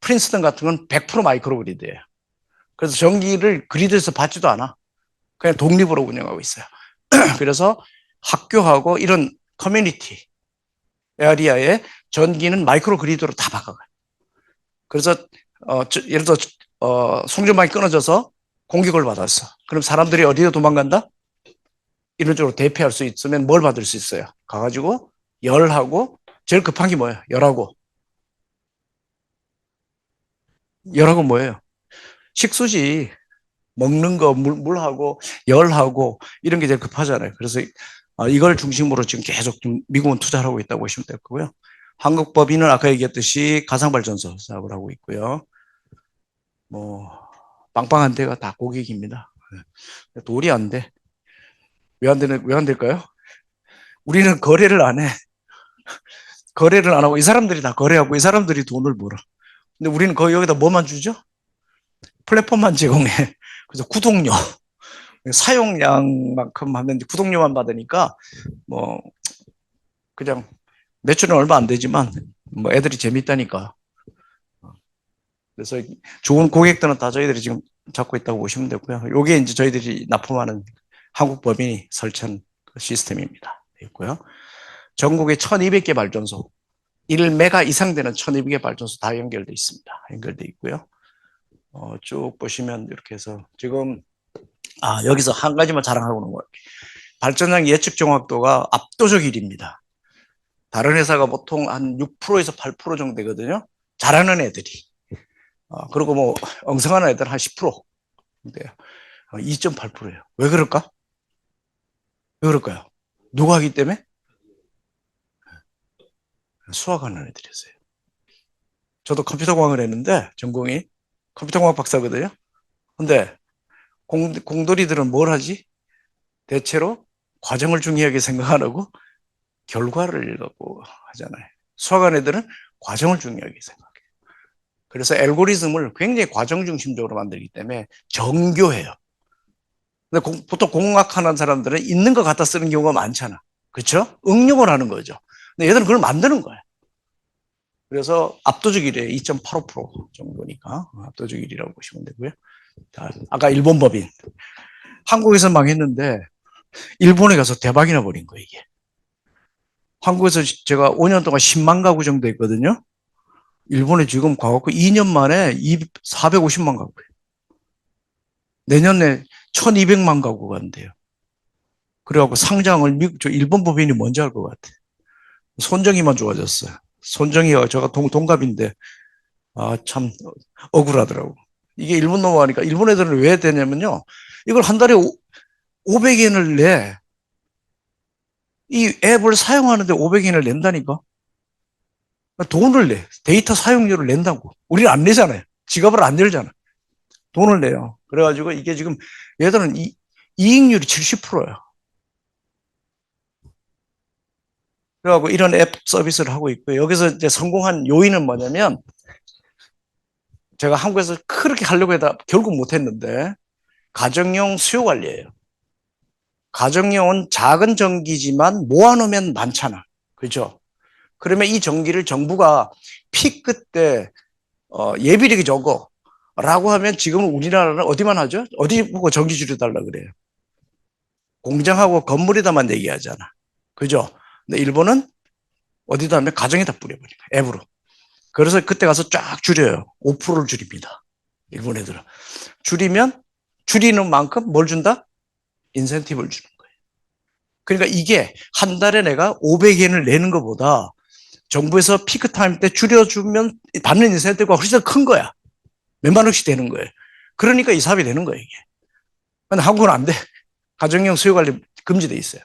프린스턴 같은 건 100% 마이크로그리드예요. 그래서 전기를 그리드에서 받지도 않아. 그냥 독립으로 운영하고 있어요. 그래서 학교하고 이런 커뮤니티 에리아에 전기는 마이크로 그리드로 다 바꿔가요. 그래서 예를 들어 송전망이 끊어져서 공격을 받았어. 그럼 사람들이 어디로 도망간다? 이런 쪽으로 대피할 수 있으면 뭘 받을 수 있어요? 가가지고 열하고 제일 급한 게 뭐예요? 열하고 뭐예요? 식수지. 먹는 거, 물하고 열하고 이런 게 제일 급하잖아요. 그래서 이걸 중심으로 지금 계속 좀 미국은 투자를 하고 있다고 보시면 될 거고요. 한국 법인은 아까 얘기했듯이 가상발전소 사업을 하고 있고요. 뭐 빵빵한 데가 다 고객입니다. 돌이 안 돼. 왜 안 될까요? 우리는 거래를 안 해. 거래를 안 하고 이 사람들이 다 거래하고 이 사람들이 돈을 벌어. 근데 우리는 여기다 뭐만 주죠? 플랫폼만 제공해. 그래서 구독료, 사용량만큼 하면 구독료만 받으니까 뭐 그냥 매출은 얼마 안 되지만 뭐 애들이 재밌다니까. 그래서 좋은 고객들은 다 저희들이 지금 잡고 있다고 보시면 되고요. 요게 이제 저희들이 납품하는 한국 법인이 설치한 시스템입니다. 있고요. 전국에 1200개 발전소, 1메가 이상 되는 1200개 발전소 다 연결돼 있습니다. 연결돼 있고요. 쭉 보시면 이렇게 해서 지금 여기서 한 가지만 자랑하고 있는 거예요. 발전량 예측 정확도가 압도적 1위입니다. 다른 회사가 보통 한 6%에서 8% 정도 되거든요. 잘하는 애들이. 그리고 뭐 엉성한 애들 한 10%인데요. 2.8%예요. 왜 그럴까? 왜 그럴까요? 누가 하기 때문에? 수학하는 애들이었어요. 저도 컴퓨터공학을 했는데 전공이 컴퓨터공학 박사거든요. 근데 공돌이들은 뭘 하지? 대체로 과정을 중요하게 생각 안 하고 결과를 갖고 하잖아요. 수학한 애들은 과정을 중요하게 생각해요. 그래서 알고리즘을 굉장히 과정 중심적으로 만들기 때문에 정교해요. 근데 보통 공학하는 사람들은 있는 것 갖다 쓰는 경우가 많잖아. 그렇죠? 응용을 하는 거죠. 근데 얘들은 그걸 만드는 거예요. 그래서 압도적 1위에 2.85% 정도니까 압도적 1위라고 보시면 되고요. 자, 아까 일본 법인. 한국에서 망했는데 일본에 가서 대박이 나버린 거예요, 이게. 한국에서 제가 5년 동안 10만 가구 정도 했거든요. 일본에 지금 가갖고 2년 만에 450만 가구예요. 내년에 1200만 가구가 한대요. 그래갖고 상장을 저 일본 법인이 먼저 할 것 같아. 손정이만 좋아졌어요. 손정이가 제가 동갑인데, 참 억울하더라고. 이게 일본 넘어가니까 일본 애들은 왜 되냐면요. 이걸 한 달에 500엔을 내. 이 앱을 사용하는데 500엔을 낸다니까? 돈을 내. 데이터 사용료를 낸다고. 우리는 안 내잖아요. 지갑을 안 열잖아. 돈을 내요. 그래가지고 이게 지금 얘들은 이익률이 70%예요. 그래가지고 이런 앱 서비스를 하고 있고요. 여기서 이제 성공한 요인은 뭐냐면 제가 한국에서 그렇게 하려고 해다 결국 못했는데 가정용 수요 관리예요. 가정용은 작은 전기지만 모아놓으면 많잖아. 그렇죠? 그러면 이 전기를 정부가 피크 때 예비력이 적어 라고 하면 지금 우리나라는 어디만 하죠? 어디 보고 전기 줄여달라 그래요. 공장하고 건물에다만 얘기하잖아. 그죠? 근데 일본은 어디다 하면 가정에다 뿌려버리고 앱으로. 그래서 그때 가서 쫙 줄여요. 5%를 줄입니다. 일본 애들은. 줄이면 줄이는 만큼 뭘 준다? 인센티브를 주는 거예요. 그러니까 이게 한 달에 내가 500엔을 내는 것보다 정부에서 피크타임 때 줄여주면 받는 인센티브가 훨씬 더 큰 거야. 몇만 원씩 되는 거예요. 그러니까 이 사업이 되는 거예요, 이게. 근데 한국은 안 돼. 가정용 수요 관리 금지돼 있어요.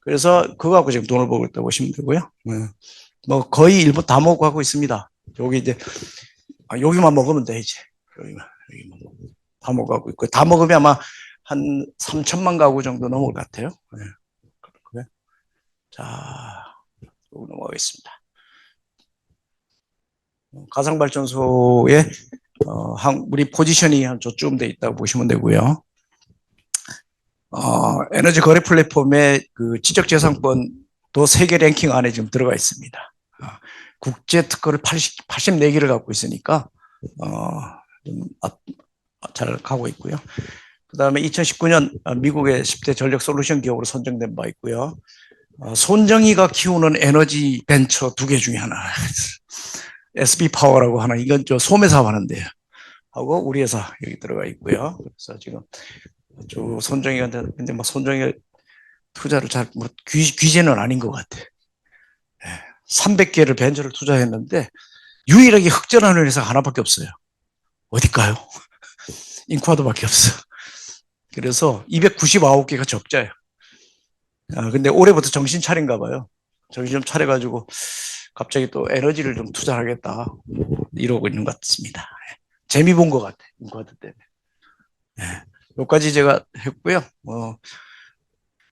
그래서 그거 갖고 지금 돈을 벌고 있다고 보시면 되고요. 뭐 거의 일본 다 먹고 하고 있습니다. 여기 이제 여기만 먹으면 돼 이제 여기만 다 먹고 있고 다 먹으면 아마 한 3천만 가구 정도 넘을 것 같아요. 네. 자, 여기 넘어가겠습니다. 가상발전소에 우리 포지션이 한 저쯤 돼 있다고 보시면 되고요. 에너지 거래 플랫폼의 그 지적재산권도 세계 랭킹 안에 지금 들어가 있습니다. 국제 특허를 84개를 갖고 있으니까 잘 가고 있고요. 그 다음에 2019년 미국의 10대 전력 솔루션 기업으로 선정된 바 있고요. 손정희가 키우는 에너지 벤처 2개 중에 하나. SB 파워라고 하나, 이건 저 소매 사업 하는데요. 하고 우리 회사 여기 들어가 있고요. 그래서 지금 손정희한테, 근데 뭐 손정희 투자를 잘, 뭐 귀재는 아닌 것 같아. 300개를 벤처를 투자했는데 유일하게 흑전하는 회사가 하나밖에 없어요. 어딜까요? 인콰도밖에 없어. 그래서 299개가 적자예요. 근데 올해부터 정신 차린가 봐요. 정신 좀 차려가지고 갑자기 또 에너지를 좀 투자하겠다 이러고 있는 것 같습니다. 재미 본 것 같아. 인콰도 때문에. 여기까지 제가 했고요.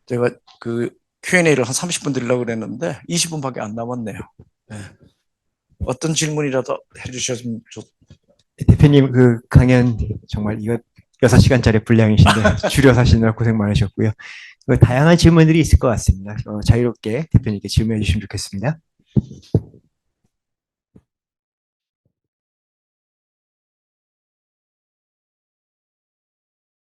제가 그 Q&A를 한 30분 드리려고 그랬는데 20분밖에 안 남았네요. 어떤 질문이라도 해주셨으면 대표님 그 강연 정말 이거 6시간짜리 분량이신데 줄여서 하시느라 고생 많으셨고요. 다양한 질문들이 있을 것 같습니다. 자유롭게 대표님께 질문해 주시면 좋겠습니다.